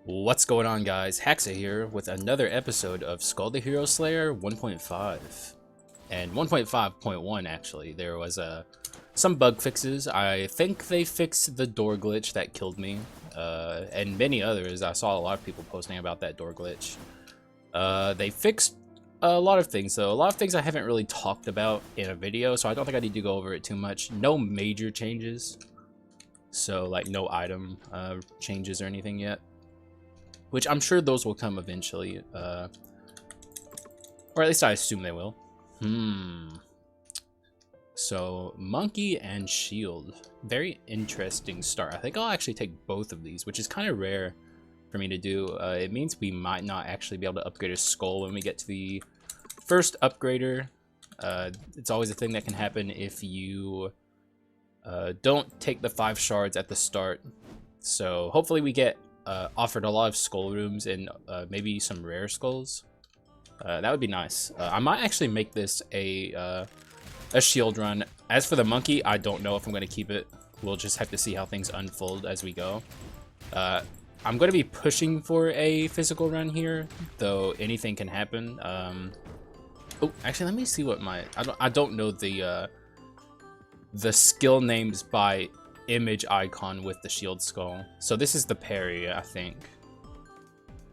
What's going on, guys? Haxa here with another episode of Skul the Hero Slayer 1.5 and 1.5.1. Actually, there was some bug fixes. I think they fixed the door glitch that killed me, and many others. I saw a lot of people posting about that door glitch. They fixed a lot of things, though. A lot of things I haven't really talked about in a video, so I don't think I need to go over it too much. No major changes, so like no item changes or anything yet. Which I'm sure those will come eventually, or at least I assume they will. So, monkey and shield. Very interesting start. I think I'll actually take both of these, which is kind of rare for me to do. It means we might not actually be able to upgrade a skull when we get to the first upgrader. It's always a thing that can happen if you don't take the 5 shards at the start. So, hopefully we get offered a lot of skull rooms and maybe some rare skulls. That would be nice. I might actually make this a shield run. As for the monkey, I don't know if I'm going to keep it. We'll just have to see how things unfold as we go. I'm going to be pushing for a physical run here, though anything can happen. Oh, actually, let me see what my... I don't know the skill names by image icon with the shield skull. So this is the parry, I think.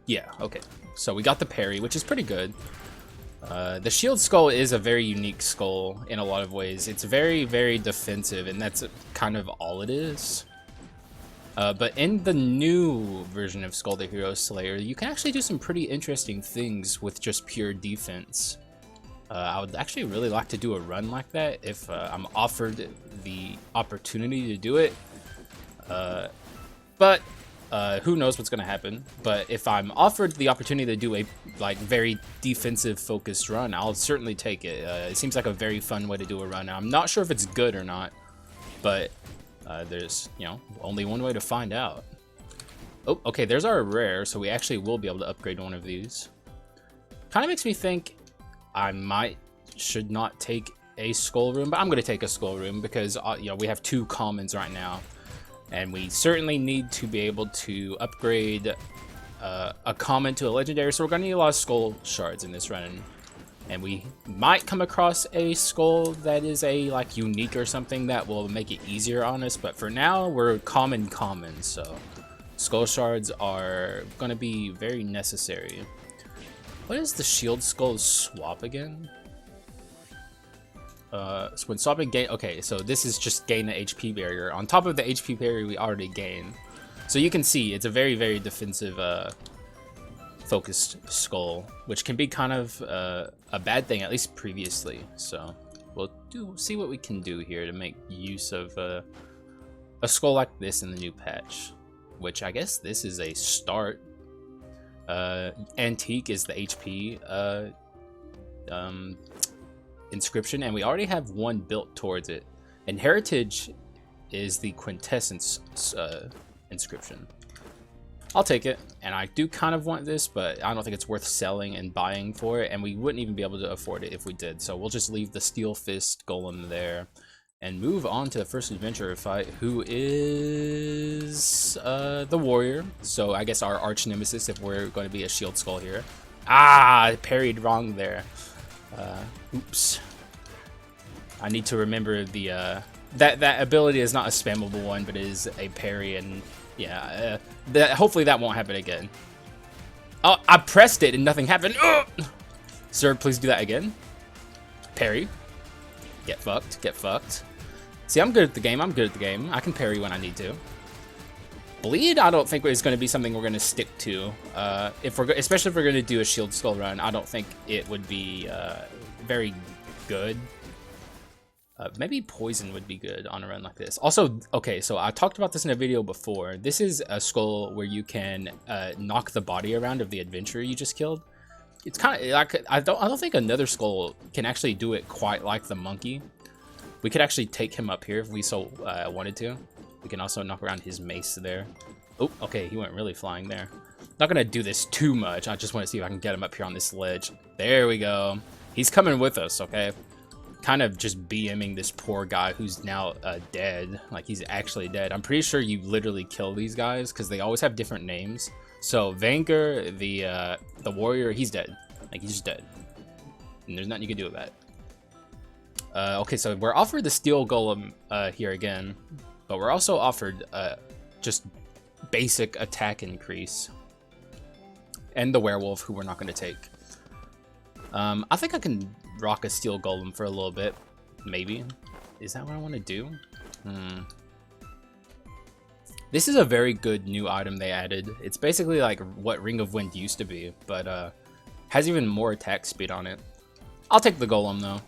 Yeah, okay. So we got the parry, which is pretty good. The shield skull is a very unique skull in a lot of ways. It's very, very defensive, and that's kind of all it is. But in the new version of Skul the Hero Slayer, you can actually do some pretty interesting things with just pure defense. I would actually really like to do a run like that if I'm offered the opportunity to do it. But who knows what's going to happen. But if I'm offered the opportunity to do a very defensive focused run, I'll certainly take it. It seems like a very fun way to do a run. Now, I'm not sure if it's good or not, but there's, only one way to find out. Oh, okay, there's our rare, so we actually will be able to upgrade one of these. Kind of makes me think I should not take a skull room, but I'm going to take a skull room because we have 2 commons right now, and we certainly need to be able to upgrade a common to a legendary, so we're going to need a lot of skull shards in this run, and we might come across a skull that is a unique or something that will make it easier on us, but for now we're common, so skull shards are going to be very necessary. What is the shield skull swap again? So when swapping gain, okay, so this is just gain the HP barrier on top of the HP barrier we already gained. So you can see it's a very, very defensive focused skull, which can be kind of a bad thing, at least previously. So we'll see what we can do here to make use of a skull like this in the new patch, which I guess this is a start. Antique is the HP inscription, and we already have one built towards it, and heritage is the quintessence inscription. I'll take it, and I do kind of want this, but I don't think it's worth selling and buying for it, and we wouldn't even be able to afford it if we did, so we'll just leave the steel fist golem there and move on to the first adventurer fight, who is the warrior. So I guess our arch nemesis if we're going to be a shield skull here. I parried wrong there. Oops. I need to remember the that ability is not a spammable one, but is a parry, and yeah, hopefully that won't happen again. Oh, I pressed it and nothing happened. Ugh! Sir, please do that again. Parry. Get fucked. Get fucked. See, I'm good at the game. I can parry when I need to. Bleed, I don't think is going to be something we're going to stick to. Especially if we're going to do a shield skull run, I don't think it would be very good. Maybe poison would be good on a run like this. Also, okay, so I talked about this in a video before. This is a skull where you can knock the body around of the adventurer you just killed. It's kind of like I don't think another skull can actually do it quite like the monkey. We could actually take him up here if we so wanted to. We can also knock around his mace there. Oh, okay, he went really flying there. Not gonna do this too much. I just want to see if I can get him up here on this ledge. There we go. He's coming with us, okay? Kind of just BMing this poor guy who's now dead. Like, he's actually dead. I'm pretty sure you literally kill these guys because they always have different names. So Vanger, the warrior, he's dead. Like, he's just dead. And there's nothing you can do about it. Okay, so we're offered the steel golem here again, but we're also offered just basic attack increase. And the werewolf, who we're not going to take. I think I can rock a steel golem for a little bit. Maybe. Is that what I want to do? This is a very good new item they added. It's basically like what Ring of Wind used to be, but has even more attack speed on it. I'll take the golem though.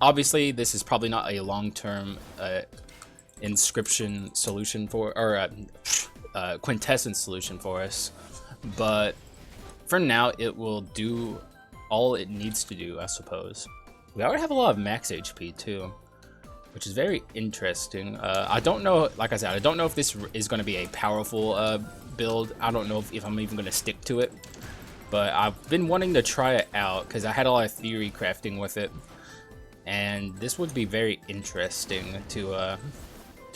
Obviously, this is probably not a long-term inscription solution for, or quintessence solution for us, but for now it will do all it needs to do, I suppose. We already have a lot of max HP too, which is very interesting. I don't know, like I said, I don't know if this is going to be a powerful build. I don't know if I'm even going to stick to it, but I've been wanting to try it out because I had a lot of theory crafting with it, and this would be very interesting to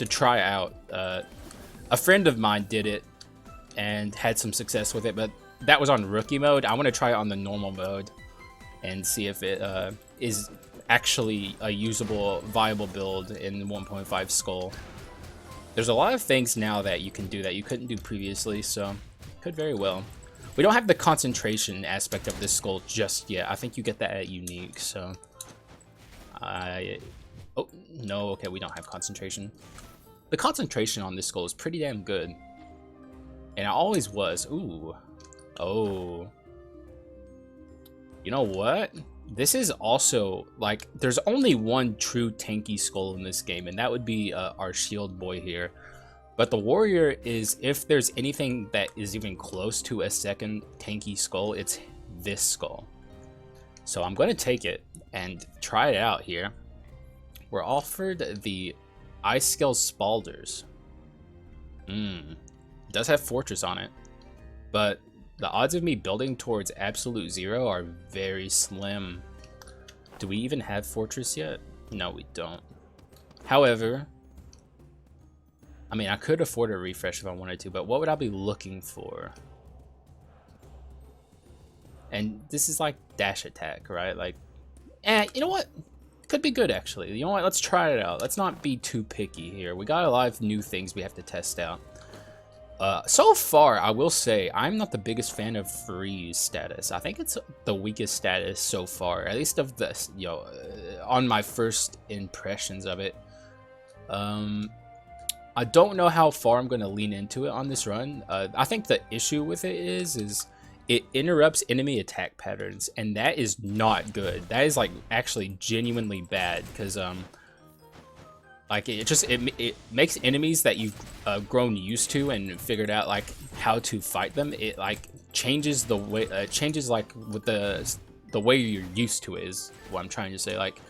try out. A friend of mine did it and had some success with it, but that was on rookie mode. I want to try it on the normal mode and see if it is actually a usable, viable build in 1.5 Skul. There's a lot of things now that you can do that you couldn't do previously, so could very well. We don't have the concentration aspect of this Skul just yet. I think you get that at unique, so oh no, okay, we don't have concentration. The concentration on this Skul is pretty damn good, and it always was. Ooh, oh, you know what? This is also, like, there's only one true tanky Skul in this game, and that would be our shield boy here. But the warrior is, if there's anything that is even close to a second tanky Skul, it's this Skul. So I'm going to take it and try it out here. We're offered the Ice Scale Spalders. It does have Fortress on it, but the odds of me building towards absolute zero are very slim. Do we even have Fortress yet? No, we don't. However, I mean, I could afford a refresh if I wanted to, but what would I be looking for? And this is like dash attack, right? Like, you know what? Could be good, actually. You know what? Let's try it out. Let's not be too picky here. We got a lot of new things we have to test out. So far, I will say, I'm not the biggest fan of freeze status. I think it's the weakest status so far, at least of this, you know, on my first impressions of it. I don't know how far I'm going to lean into it on this run. I think the issue with it is it interrupts enemy attack patterns, and that is not good. That is, like, actually genuinely bad, because like, it makes enemies that you've grown used to and figured out, like, how to fight them. It, like, changes the way, changes, like, with the way you're used to it, is what I'm trying to say. Like,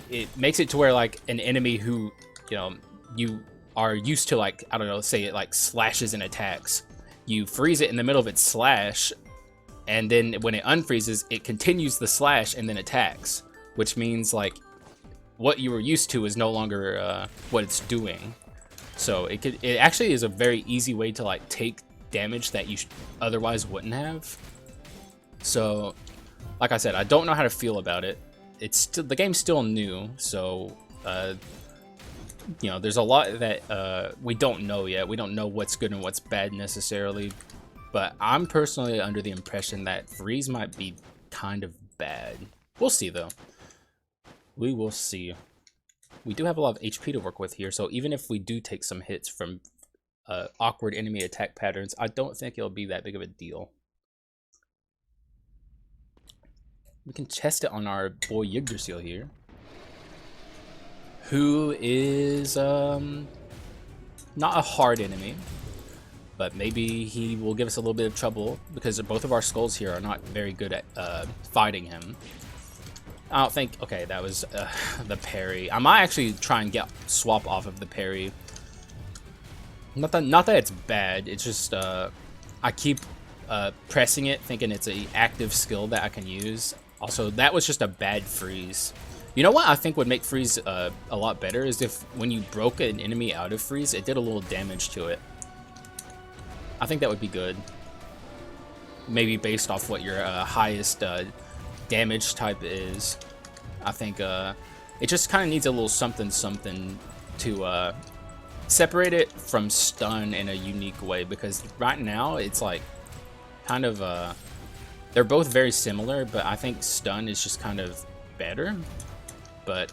it makes it to where, like, an enemy who, you know, you are used to, like, I don't know, say it, like, slashes and attacks. You freeze it in the middle of its slash, and then when it unfreezes, it continues the slash and then attacks, which means, like, what you were used to is no longer what it's doing. So it actually is a very easy way to, like, take damage that you otherwise wouldn't have. So, like I said, I don't know how to feel about it. It's still, the game's still new, so you know, there's a lot that we don't know yet. We don't know what's good and what's bad necessarily, but I'm personally under the impression that freeze might be kind of bad. We'll see though. We will see. We do have a lot of HP to work with here, so even if we do take some hits from awkward enemy attack patterns, I don't think it'll be that big of a deal. We can test it on our boy Yggdrasil here, who is not a hard enemy, but maybe he will give us a little bit of trouble because both of our skulls here are not very good at fighting him. I don't think, okay, that was the parry. I might actually try and swap off of the parry. Not that it's bad, it's just I keep pressing it thinking it's an active skill that I can use. Also, that was just a bad freeze. You know what I think would make freeze a lot better is if when you broke an enemy out of freeze, it did a little damage to it. I think that would be good. Maybe based off what your highest damage type is. I think it just kind of needs a little something to separate it from stun in a unique way, because right now it's like kind of they're both very similar, but I think stun is just kind of better. But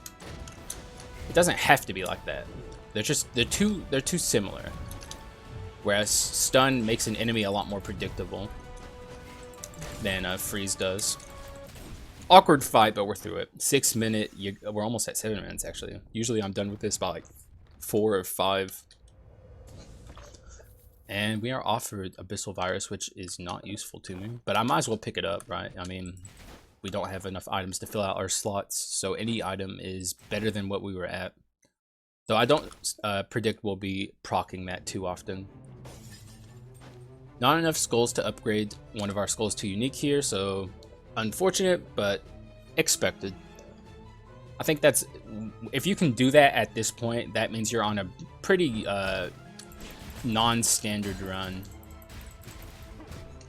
it doesn't have to be like that. They're too similar. Whereas stun makes an enemy a lot more predictable than freeze does. Awkward fight, but we're through it. 6 minute. We're almost at 7 minutes actually. Usually I'm done with this by like 4 or 5. And we are offered Abyssal Virus, which is not useful to me, but I might as well pick it up, right? I mean, we don't have enough items to fill out our slots, so any item is better than what we were at. Though I don't predict we'll be proccing that too often. Not enough skulls to upgrade one of our skulls to unique here, so unfortunate, but expected. I think that's, if you can do that at this point, that means you're on a pretty non-standard run.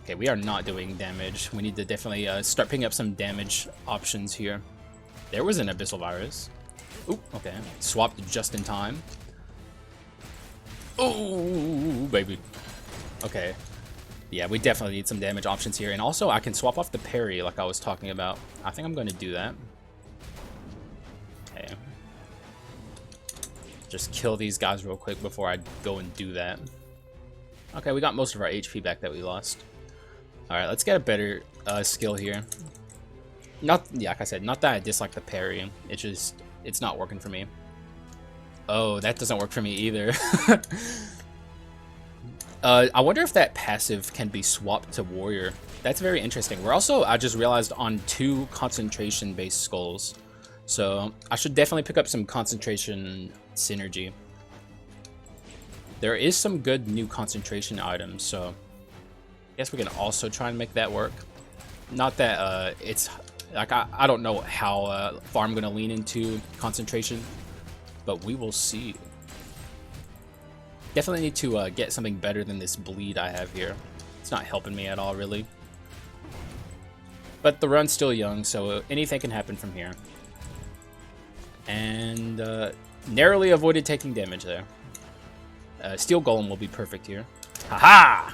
Okay, we are not doing damage. We need to definitely start picking up some damage options here. There was an Abyssal Virus. Oop, okay. Swapped just in time. Oh, baby. Okay. Yeah, we definitely need some damage options here. And also, I can swap off the parry like I was talking about. I think I'm going to do that. Okay. Just kill these guys real quick before I go and do that. Okay, we got most of our HP back that we lost. Alright, let's get a better skill here. Yeah, like I said, not that I dislike the parry. It's just, it's not working for me. Oh, that doesn't work for me either. I wonder if that passive can be swapped to warrior. That's very interesting. We're also, I just realized, on 2 concentration-based skulls. So I should definitely pick up some concentration synergy. There is some good new concentration items, so I guess we can also try and make that work. Not that it's like I don't know how far I'm gonna lean into concentration, but we will see. Definitely need to get something better than this bleed I have here. It's not helping me at all, really. But the run's still young, so anything can happen from here. And narrowly avoided taking damage there. Steel Golem will be perfect here. Haha!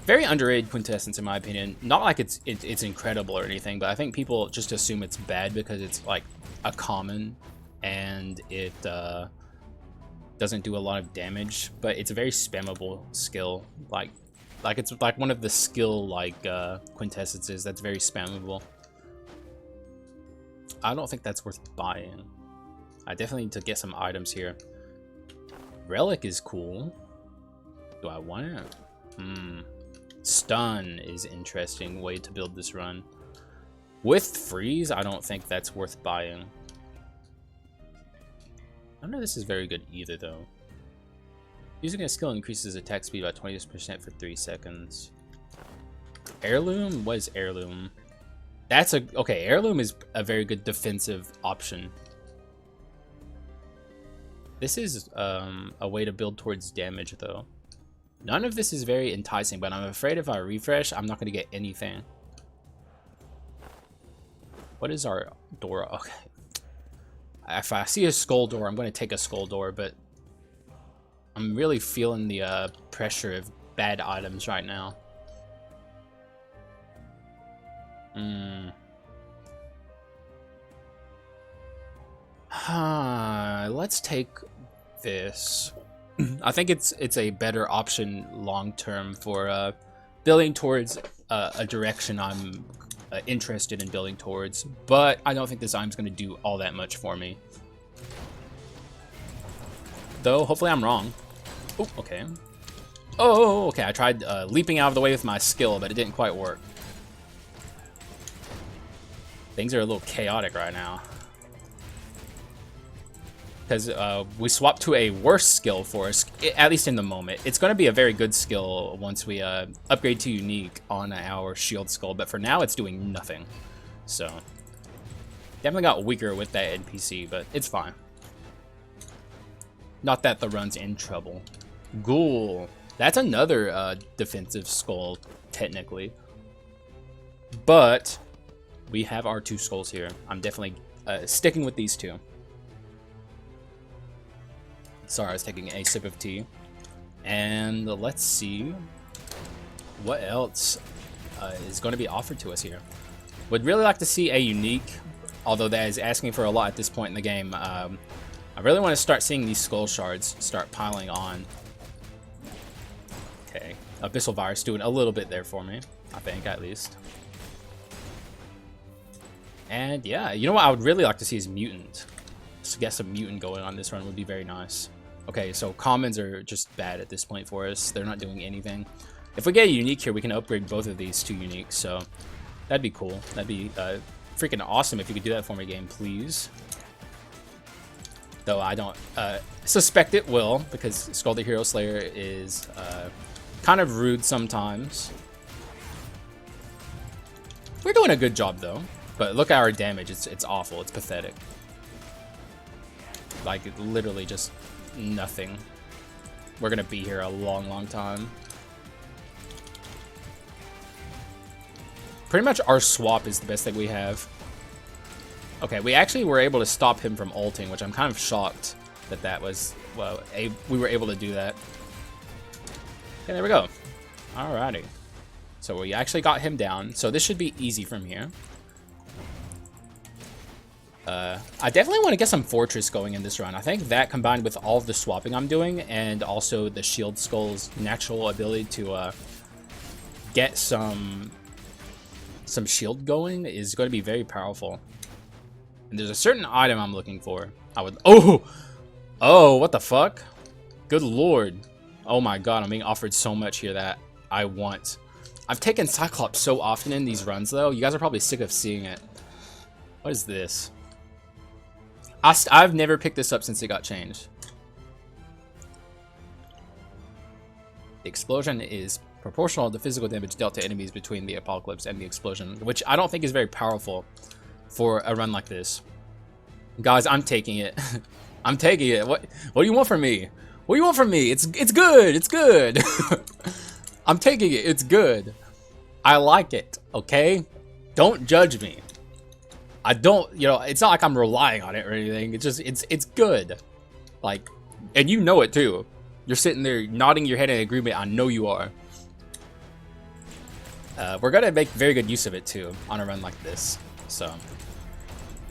Very underrated Quintessence, in my opinion. Not like it's incredible or anything, but I think people just assume it's bad because it's like a common and it doesn't do a lot of damage. But it's a very spammable skill. Like it's like one of the skill Quintessences that's very spammable. I don't think that's worth buying. I definitely need to get some items here. Relic is cool. Do I want it? Stun is interesting way to build this run. With freeze, I don't think that's worth buying. I don't know if this is very good either, though. Using a skill increases attack speed by 20% for 3 seconds. Heirloom? What is Heirloom? That's okay, Heirloom is a very good defensive option. This is a way to build towards damage, though. None of this is very enticing, but I'm afraid if I refresh, I'm not going to get anything. What is our door? Okay. If I see a skull door, I'm going to take a skull door, but I'm really feeling the pressure of bad items right now. Let's take this. I think it's a better option long term for building towards a direction I'm interested in building towards, but I don't think this item's going to do all that much for me. Though, hopefully I'm wrong. Oh, okay. Oh, okay, I tried leaping out of the way with my skill, but it didn't quite work. Things are a little chaotic right now. Because we swapped to a worse skill for us, at least in the moment. It's going to be a very good skill once we upgrade to unique on our shield skull, but for now it's doing nothing. So, definitely got weaker with that NPC, but it's fine. Not that the run's in trouble. Ghoul. That's another defensive skull, technically. But we have our 2 skulls here. I'm definitely sticking with these 2. Sorry, I was taking a sip of tea. And let's see what else is going to be offered to us here. Would really like to see a unique, although that is asking for a lot at this point in the game. I really want to start seeing these skull shards start piling on. Okay, Abyssal Virus doing a little bit there for me, I think, at least. And yeah, you know what I would really like to see is Mutant. Just get some Mutant going on this run would be very nice. Okay, so commons are just bad at this point for us. They're not doing anything. If we get a unique here, we can upgrade both of these to unique, so that'd be cool. That'd be freaking awesome if you could do that for me, game, please. Though I don't suspect it will, because Skul the Hero Slayer is kind of rude sometimes. We're doing a good job, though. But look at our damage. It's awful. It's pathetic. Like, literally just nothing. We're going to be here a long, long time. Pretty much our swap is the best thing we have. Okay, we actually were able to stop him from ulting, which I'm kind of shocked that that was, well, we were able to do that. Okay, there we go. Alrighty. So we actually got him down. So this should be easy from here. I definitely want to get some Fortress going in this run. I think that combined with all of the swapping I'm doing and also the Shield Skull's natural ability to get some shield going is going to be very powerful. And there's a certain item I'm looking for. Oh, what the fuck? Good lord. Oh my god, I'm being offered so much here that I want. I've taken Cyclops so often in these runs though. You guys are probably sick of seeing it. What is this? I've never picked this up since it got changed. The explosion is proportional to physical damage dealt to enemies between the apocalypse and the explosion, which I don't think is very powerful for a run like this. Guys, I'm taking it. I'm taking it. What do you want from me? What do you want from me? It's good. It's good. I'm taking it. It's good. I like it. Okay? Don't judge me. I don't, you know, it's not like I'm relying on it or anything. It's just, it's good. Like, and you know it too. You're sitting there nodding your head in agreement. I know you are. We're going to make very good use of it too on a run like this. So,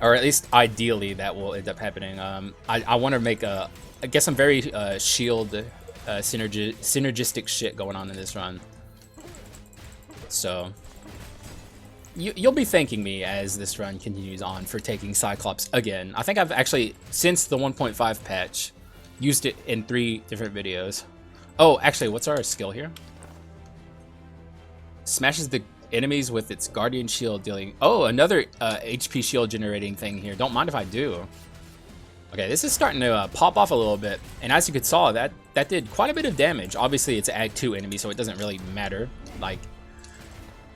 or at least ideally that will end up happening. I want to make get some very shield synergistic shit going on in this run. So you'll be thanking me as this run continues on for taking Cyclops again. I think I've actually, since the 1.5 patch, used it in 3 different videos. Oh, actually, what's our skill here? Smashes the enemies with its Guardian Shield dealing... Oh, another HP shield generating thing here. Don't mind if I do. Okay, this is starting to pop off a little bit. And as you could saw, that did quite a bit of damage. Obviously, it's an Act 2 enemy, so it doesn't really matter. Like,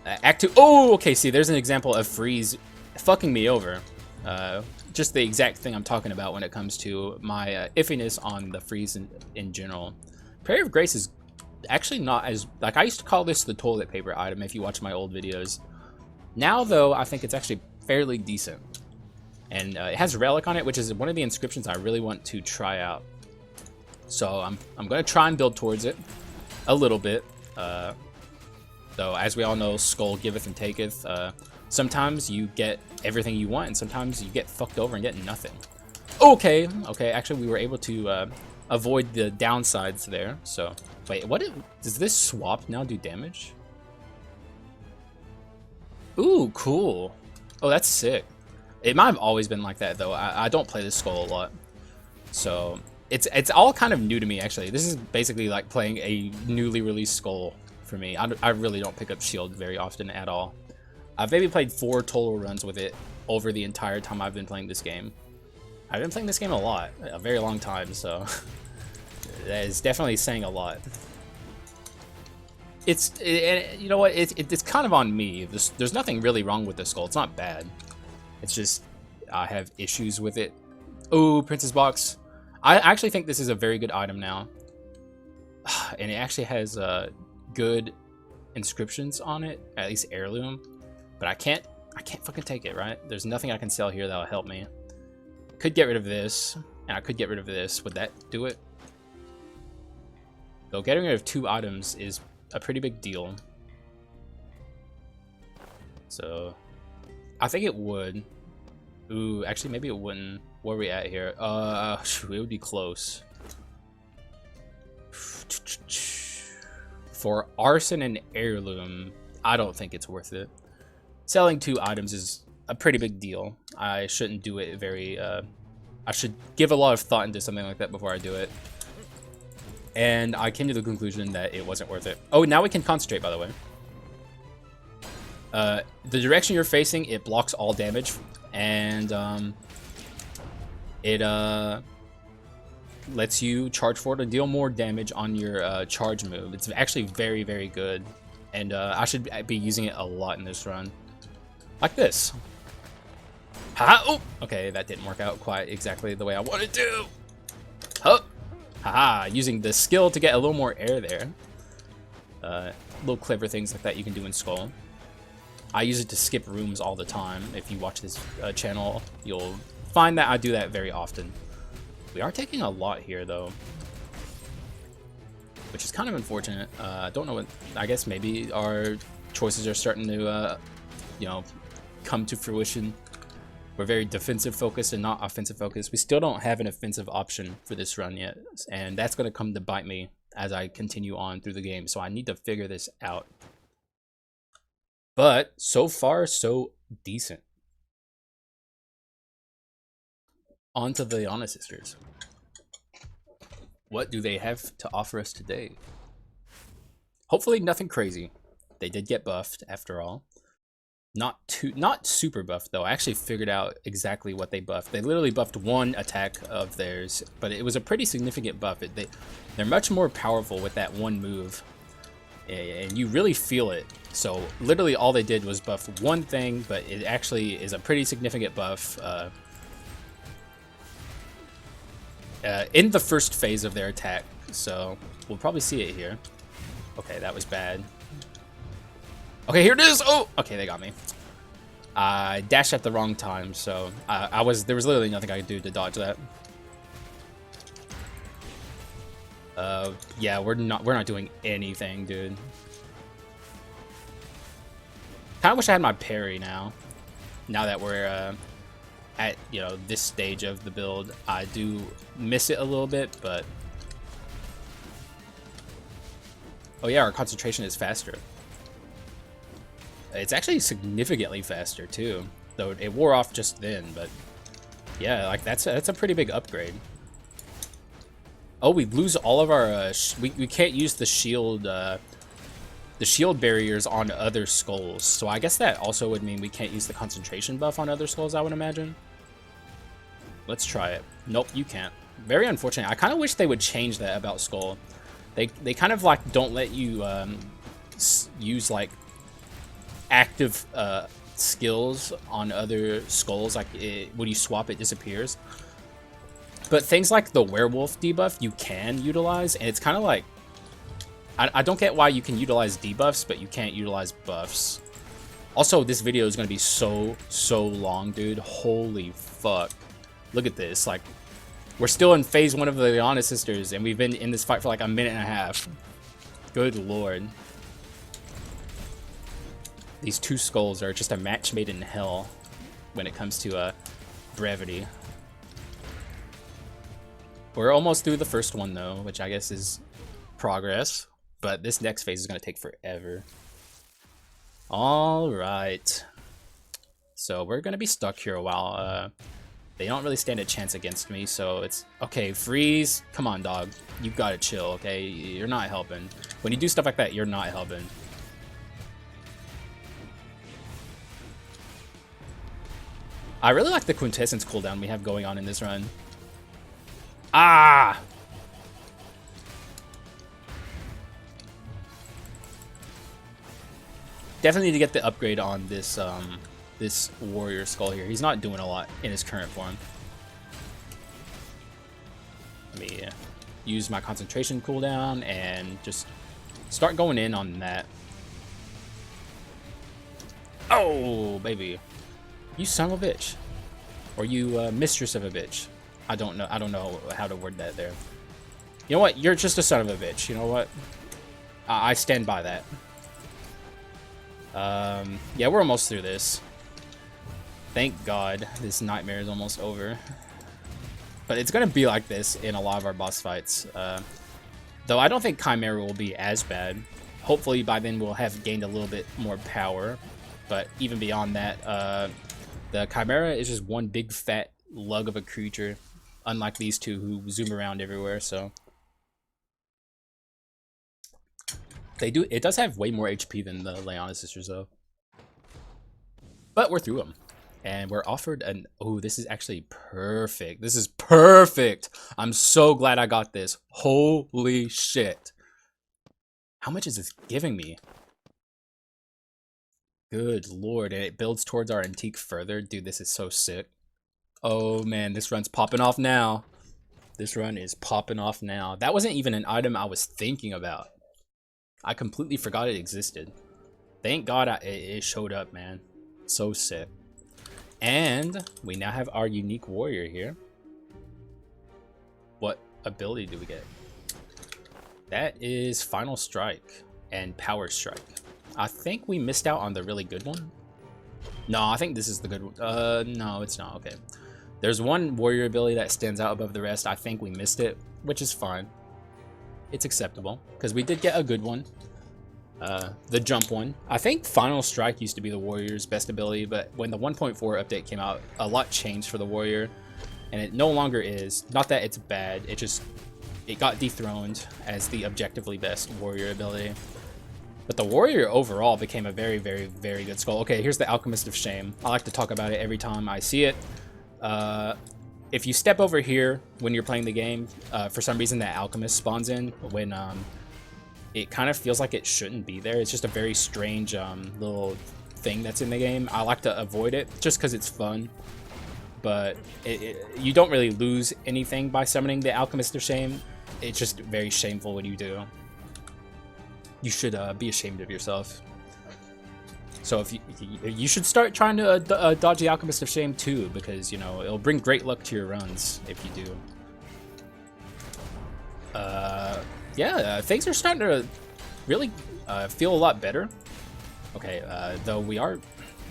Act 2... Oh, okay, see, there's an example of Freeze fucking me over. Just the exact thing I'm talking about when it comes to my iffiness on the Freeze in general. Prayer of Grace is actually not as... Like, I used to call this the toilet paper item if you watch my old videos. Now, though, I think it's actually fairly decent. And it has Relic on it, which is one of the inscriptions I really want to try out. So I'm going to try and build towards it a little bit. Though, as we all know, Skul giveth and taketh. Sometimes you get everything you want, and sometimes you get fucked over and get nothing. Okay, actually we were able to avoid the downsides there. So, wait, does this swap now do damage? Ooh, cool. Oh, that's sick. It might have always been like that, though. I don't play this Skul a lot. So, it's all kind of new to me, actually. This is basically like playing a newly released Skul for me. I really don't pick up Shield very often at all. I've maybe played 4 total runs with it over the entire time I've been playing this game. I've been playing this game a lot, a very long time, so that is definitely saying a lot. You know what? It's kind of on me. There's nothing really wrong with this Skul. It's not bad. It's just I have issues with it. Oh, Princess Box. I actually think this is a very good item now. and it actually has good inscriptions on it, at least heirloom. But I can't fucking take it, right? There's nothing I can sell here that'll help me. Could get rid of this, and I could get rid of this. Would that do it? Though getting rid of 2 items is a pretty big deal. So I think it would. Ooh, actually maybe it wouldn't. Where are we at here? It would be close. For arson and heirloom, I don't think it's worth it. Selling 2 items is a pretty big deal. I shouldn't do it very, I should give a lot of thought into something like that before I do it. And I came to the conclusion that it wasn't worth it. Oh, now we can concentrate, by the way. The direction you're facing, it blocks all damage. And, it, lets you charge forward and deal more damage on your charge move. It's actually very, very good. And I should be using it a lot in this run. Like this. Haha! Oh! Okay, that didn't work out quite exactly the way I wanted to. Huh! Haha! Using the skill to get a little more air there. Little clever things like that you can do in Skul. I use it to skip rooms all the time. If you watch this channel, you'll find that I do that very often. We are taking a lot here, though, which is kind of unfortunate. I don't know what. I guess maybe our choices are starting to, you know, come to fruition. We're very defensive focused and not offensive focused. We still don't have an offensive option for this run yet, and that's going to come to bite me as I continue on through the game. So I need to figure this out. But so far, so decent. On to the Honest Sisters. What do they have to offer us today? Hopefully nothing crazy. They did get buffed after all. Not super buffed though. I actually figured out exactly what they buffed. They literally buffed 1 attack of theirs, but it was a pretty significant buff. They're much more powerful with that 1 move, and you really feel it. So literally all they did was buff 1 thing, but it actually is a pretty significant buff. In the first phase of their attack, so we'll probably see it here. Okay, that was bad. Okay, here it is. Oh, okay, they got me. I dashed at the wrong time, so there was literally nothing I could do to dodge that. Yeah, we're not doing anything, dude. Kind of wish I had my parry now. Now that we're at, you know, this stage of the build, I do miss it a little bit, but oh yeah, our concentration is faster. It's actually significantly faster too, though it wore off just then. But yeah, like that's a pretty big upgrade. Oh, we lose all of our we can't use the shield barriers on other skulls, so I guess that also would mean we can't use the concentration buff on other skulls, I would imagine. Let's try it. Nope, you can't. Very unfortunate. I kind of wish they would change that about Skul. They kind of like don't let you use like active skills on other skulls. Like when you swap, it disappears. But things like the werewolf debuff you can utilize, and it's kind of like I don't get why you can utilize debuffs, but you can't utilize buffs. Also, this video is going to be so long, dude. Holy fuck. Look at this. Like, we're still in phase 1 of the Honest Sisters, and we've been in this fight for like a minute and a half. Good lord. These 2 skulls are just a match made in hell when it comes to brevity. We're almost through the first one, though, which I guess is progress. But this next phase is going to take forever. Alright. So we're going to be stuck here a while. They don't really stand a chance against me, so it's... Okay, freeze. Come on, dog. You gotta chill, okay? You're not helping. When you do stuff like that, you're not helping. I really like the quintessence cooldown we have going on in this run. Ah! Definitely need to get the upgrade on this this warrior skull here. He's not doing a lot in his current form. Let me use my concentration cooldown and just start going in on that. Oh, baby. You son of a bitch. Or you mistress of a bitch. I don't know how to word that there. You know what? You're just a son of a bitch. You know what? I stand by that. Yeah, we're almost through this. Thank God this nightmare is almost over. But it's going to be like this in a lot of our boss fights. Though I don't think Chimera will be as bad. Hopefully by then we'll have gained a little bit more power. But even beyond that, the Chimera is just one big fat lug of a creature. Unlike these two who zoom around everywhere, so... It does have way more HP than the Leona sisters, though. But we're through them. And we're offered an... Oh, this is actually perfect. This is perfect! I'm so glad I got this. Holy shit. How much is this giving me? Good lord. And it builds towards our antique further. Dude, this is so sick. Oh, man. This run's popping off now. This run is popping off now. That wasn't even an item I was thinking about. I completely forgot it existed. Thank God it showed up, man. So sick. And we now have our unique warrior here. What ability do we get? That is Final Strike and Power Strike. I think we missed out on the really good one. No, I think this is the good one. No, it's not. Okay. There's one warrior ability that stands out above the rest. I think we missed it, which is fine. It's acceptable, because we did get a good one. The jump one. I think Final Strike used to be the warrior's best ability, but when the 1.4 update came out, a lot changed for the warrior, and it no longer is. Not that it's bad, it got dethroned as the objectively best warrior ability. But the warrior overall became a very, very, very good skull. Okay, here's the Alchemist of Shame. I like to talk about it every time I see it. If you step over here when you're playing the game, for some reason that alchemist spawns in when it kind of feels like it shouldn't be there. It's just a very strange little thing that's in the game. I like to avoid it just because it's fun, but you don't really lose anything by summoning the Alchemist of Shame. It's just very shameful when you do. You should be ashamed of yourself. So if you should start trying to dodge the Alchemist of Shame too, because, you know, it'll bring great luck to your runs if you do. Yeah, things are starting to really feel a lot better. Okay, though we are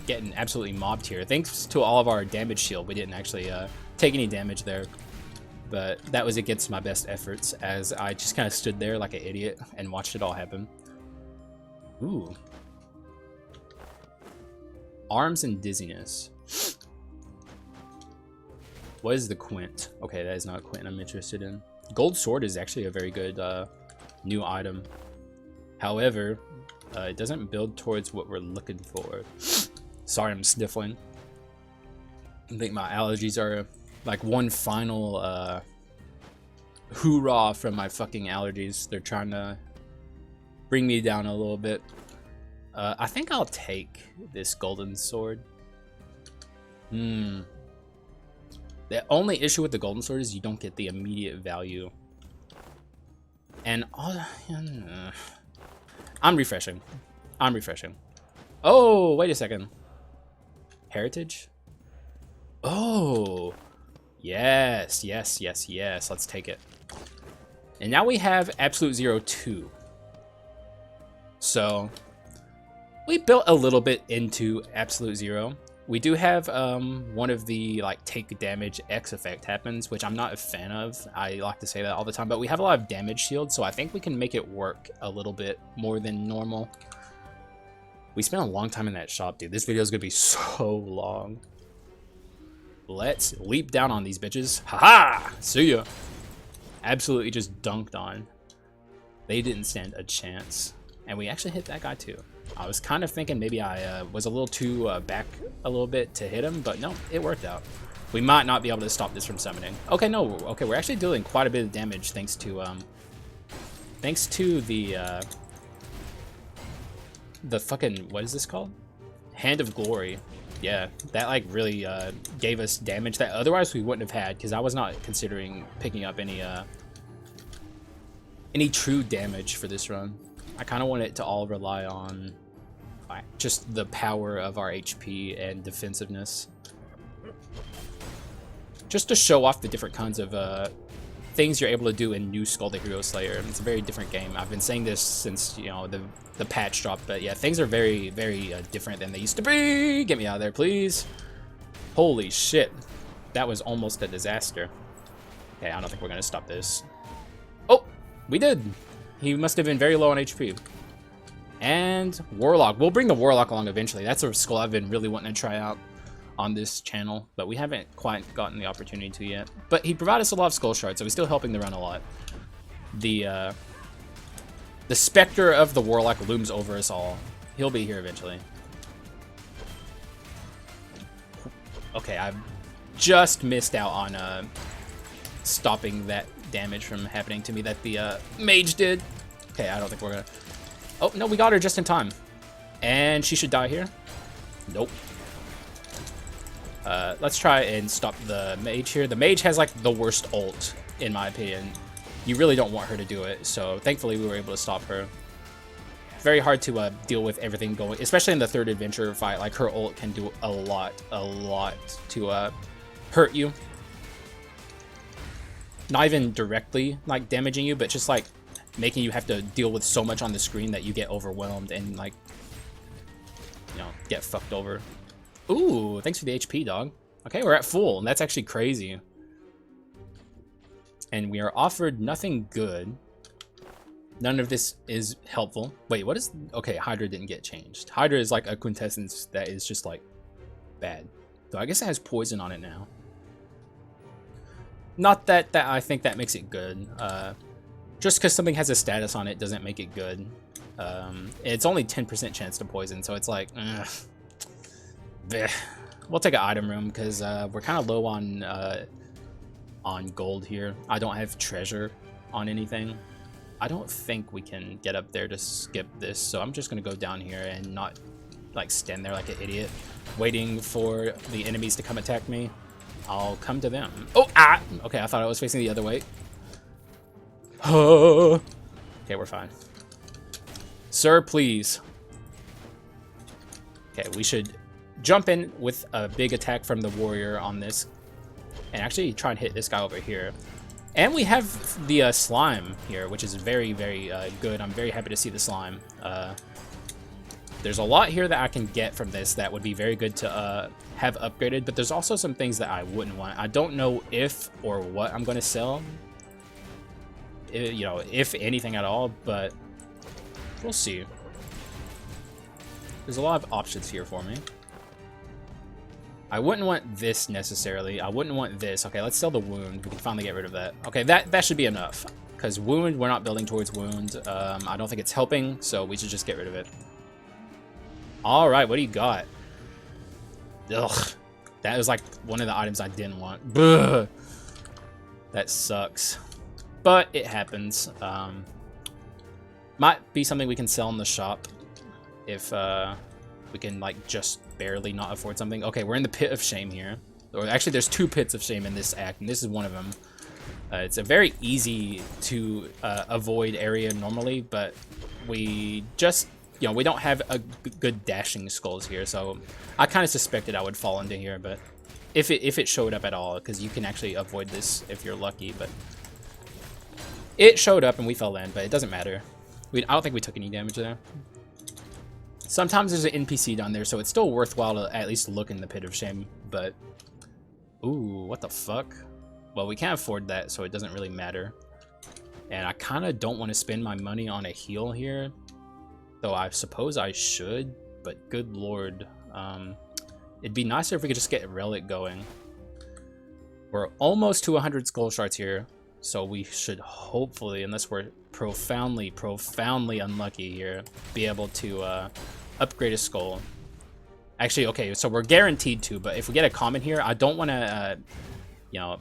getting absolutely mobbed here. Thanks to all of our damage shield, we didn't actually take any damage there. But that was against my best efforts, as I just kind of stood there like an idiot and watched it all happen. Ooh. Arms and dizziness. What is the Quint? Okay, that is not a Quint I'm interested in. Gold Sword is actually a very good new item. However, it doesn't build towards what we're looking for. Sorry, I'm sniffling. I think my allergies are like one final hoorah from my fucking allergies. They're trying to bring me down a little bit. I think I'll take this golden sword. The only issue with the golden sword is you don't get the immediate value. And I'm refreshing. I'm refreshing. Oh, wait a second. Heritage? Oh, yes, yes, yes, yes. Let's take it. And now we have Absolute Zero 2. So we built a little bit into Absolute Zero. We do have one of the like take damage X effect happens, which I'm not a fan of. I like to say that all the time, but we have a lot of damage shield, so I think we can make it work a little bit more than normal. We spent a long time in that shop, dude. This video is gonna be so long. Let's leap down on these bitches. Haha! See ya! Absolutely just dunked on. They didn't stand a chance. And we actually hit that guy too. I was kind of thinking maybe I was a little too back a little bit to hit him, but no, it worked out. We might not be able to stop this from summoning. Okay, no, okay, we're actually dealing quite a bit of damage thanks to the fucking, what is this called? Hand of Glory. Yeah, that like really gave us damage that otherwise we wouldn't have had, because I was not considering picking up any any true damage for this run. I kind of want it to all rely on just the power of our HP and defensiveness. Just to show off the different kinds of things you're able to do in New Skull the Hero Slayer. It's a very different game. I've been saying this since, you know, the patch drop, but yeah, things are very, very different than they used to be. Get me out of there, please. Holy shit. That was almost a disaster. Okay, I don't think we're gonna stop this. Oh, we did. He must have been very low on HP. And Warlock. We'll bring the Warlock along eventually. That's a skull I've been really wanting to try out on this channel, but we haven't quite gotten the opportunity to yet. But he provided us a lot of skull shards, so he's still helping the run a lot. The specter of the Warlock looms over us all. He'll be here eventually. Okay, I've just missed out on stopping that damage from happening to me that the mage did. Okay, I don't think we're gonna... Oh, no, we got her just in time. And she should die here. Nope. Let's try and stop the mage here. The mage has, like, the worst ult, in my opinion. You really don't want her to do it, so thankfully we were able to stop her. Very hard to deal with everything going, especially in the third adventure fight. Like, her ult can do a lot to hurt you. Not even directly, like, damaging you, but just, like, making you have to deal with so much on the screen that you get overwhelmed and, like, you know, get fucked over. Ooh, thanks for the HP, dog. Okay, we're at full, and that's actually crazy. And we are offered nothing good. None of this is helpful. Wait, what is... Okay, Hydra didn't get changed. Hydra is like a quintessence that is just, like, bad. So I guess it has poison on it now. Not that I think that makes it good. Just because something has a status on it doesn't make it good. It's only 10% chance to poison, so it's like... Bleh. We'll take an item room because we're kind of low on gold here. I don't have treasure on anything. I don't think we can get up there to skip this, so I'm just gonna go down here and not like stand there like an idiot waiting for the enemies to come attack me. I'll come to them. Oh, ah! Okay, I thought I was facing the other way. Okay, we're fine. Sir, please. Okay, we should jump in with a big attack from the warrior on this and actually try and hit this guy over here. And we have the slime here, which is very, very good. I'm very happy to see the slime. There's a lot here that I can get from this that would be very good to have upgraded, but there's also some things that I wouldn't want. I don't know if or what I'm going to sell, you know, if anything at all, but we'll see. There's a lot of options here for me. I wouldn't want this necessarily. I wouldn't want this. Okay, let's sell the wound. We can finally get rid of that. Okay, that should be enough. Because wound, we're not building towards wound. I don't think it's helping, so we should just get rid of it. All right, what do you got? Ugh, that was like one of the items I didn't want. Ugh. That sucks. But it happens. Might be something we can sell in the shop if we can like just barely not afford something. Okay, we're in the pit of shame here. Or actually, there's two pits of shame in this act, and this is one of them. It's a very easy to avoid area normally, but we just, you know, we don't have a good dashing skulls here, so I kind of suspected I would fall into here, but if it showed up at all, because you can actually avoid this if you're lucky, but it showed up and we fell in, but it doesn't matter. I don't think we took any damage there. Sometimes there's an NPC down there, so it's still worthwhile to at least look in the pit of shame, but... Ooh, what the fuck? Well, we can't afford that, so it doesn't really matter. And I kind of don't want to spend my money on a heal here, though I suppose I should, but good lord. It'd be nicer if we could just get Relic going. We're almost to 100 skull shards here, so we should hopefully, unless we're profoundly unlucky here, be able to upgrade a skull. Actually, okay, so we're guaranteed to, but if we get a common here, I don't want to, you know,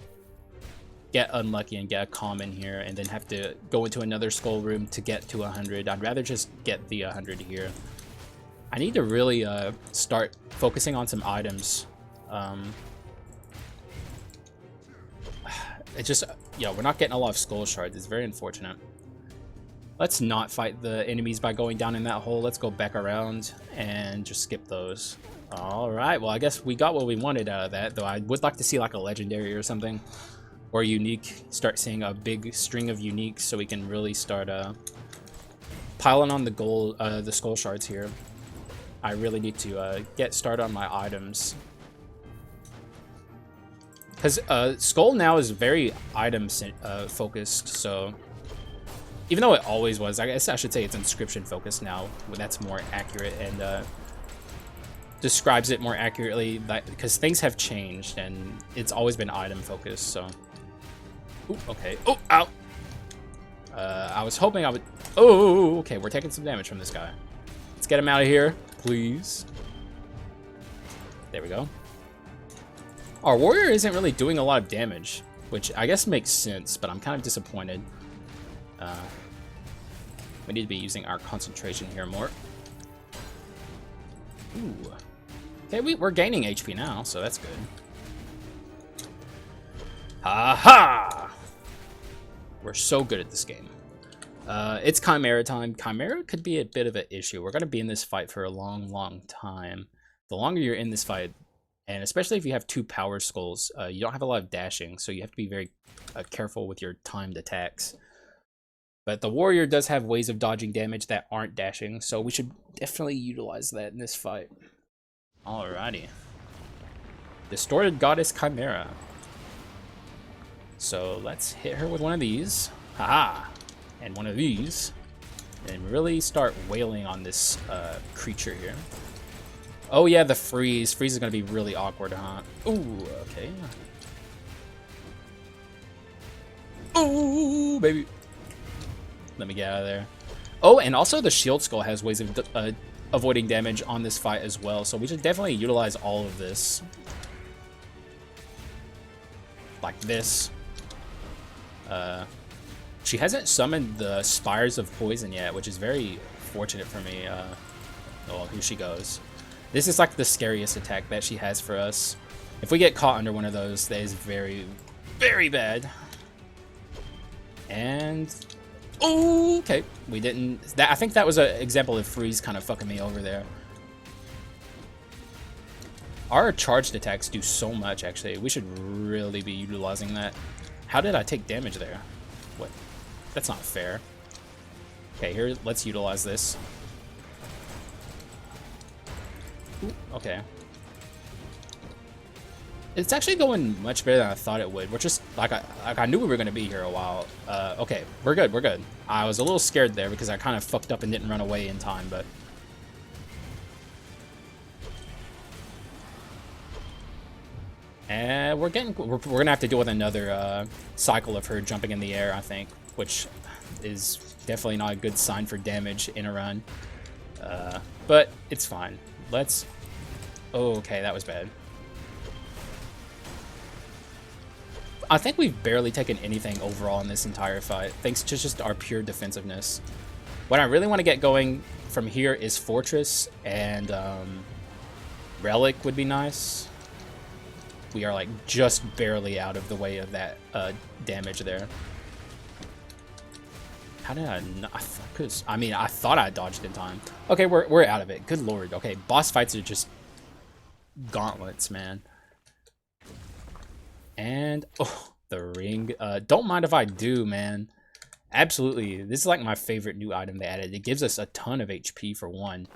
get unlucky and get a common here and then have to go into another skull room to get to 100. I'd rather just get the 100 here. I need to really start focusing on some items. It just, you know, we're not getting a lot of skull shards. It's very unfortunate. Let's not fight the enemies by going down in that hole. Let's go back around and just skip those. Alright, well I guess we got what we wanted out of that, though I would like to see like a legendary or something. Or unique. Start seeing a big string of uniques so we can really start piling on the gold, the skull shards here. I really need to get started on my items. Because Skul now is very item focused, so even though it always was, I guess I should say it's inscription focused now, when that's more accurate and describes it more accurately, because things have changed and it's always been item focused. So, ooh, okay. Oh, ow! I was hoping I would. Oh, okay. We're taking some damage from this guy. Let's get him out of here, please. There we go. Our warrior isn't really doing a lot of damage, which I guess makes sense, but I'm kind of disappointed. We need to be using our concentration here more. Ooh. Okay, we're gaining HP now, so that's good. Ha-ha! We're so good at this game. It's Chimera time. Chimera could be a bit of an issue. We're going to be in this fight for a long, long time. The longer you're in this fight, and especially if you have 2 power skulls, you don't have a lot of dashing, so you have to be very careful with your timed attacks. But the warrior does have ways of dodging damage that aren't dashing, so we should definitely utilize that in this fight. Alrighty. Distorted Goddess Chimera. So let's hit her with one of these. Haha! And one of these. And really start wailing on this creature here. Oh yeah, the freeze. Freeze is going to be really awkward, huh? Ooh, okay. Ooh, baby. Let me get out of there. Oh, and also the shield skull has ways of avoiding damage on this fight as well, so we should definitely utilize all of this. Like this. She hasn't summoned the Spires of Poison yet, which is very fortunate for me. Oh, here she goes. This is like the scariest attack that she has for us. If we get caught under one of those, that is very, very bad. And... oh, okay. We didn't... I think that was an example of freeze kind of fucking me over there. Our charged attacks do so much, actually. We should really be utilizing that. How did I take damage there? What? That's not fair. Okay, here, let's utilize this. Ooh, okay. It's actually going much better than I thought it would. We're just, like I knew we were going to be here a while. Okay, we're good, we're good. I was a little scared there because I kind of fucked up and didn't run away in time, but... and we're gonna have to deal with another cycle of her jumping in the air, I think, which is definitely not a good sign for damage in a run. But it's fine. Let's... oh, okay, that was bad. I think we've barely taken anything overall in this entire fight, thanks to just our pure defensiveness. What I really want to get going from here is Fortress, and Relic would be nice. We are like just barely out of the way of that damage there. How did I not? I mean, I thought I dodged in time. Okay, we're out of it. Good lord. Okay, boss fights are just gauntlets, man. And oh, the ring. Don't mind if I do, man. Absolutely, this is like my favorite new item they added. It gives us a ton of HP for one,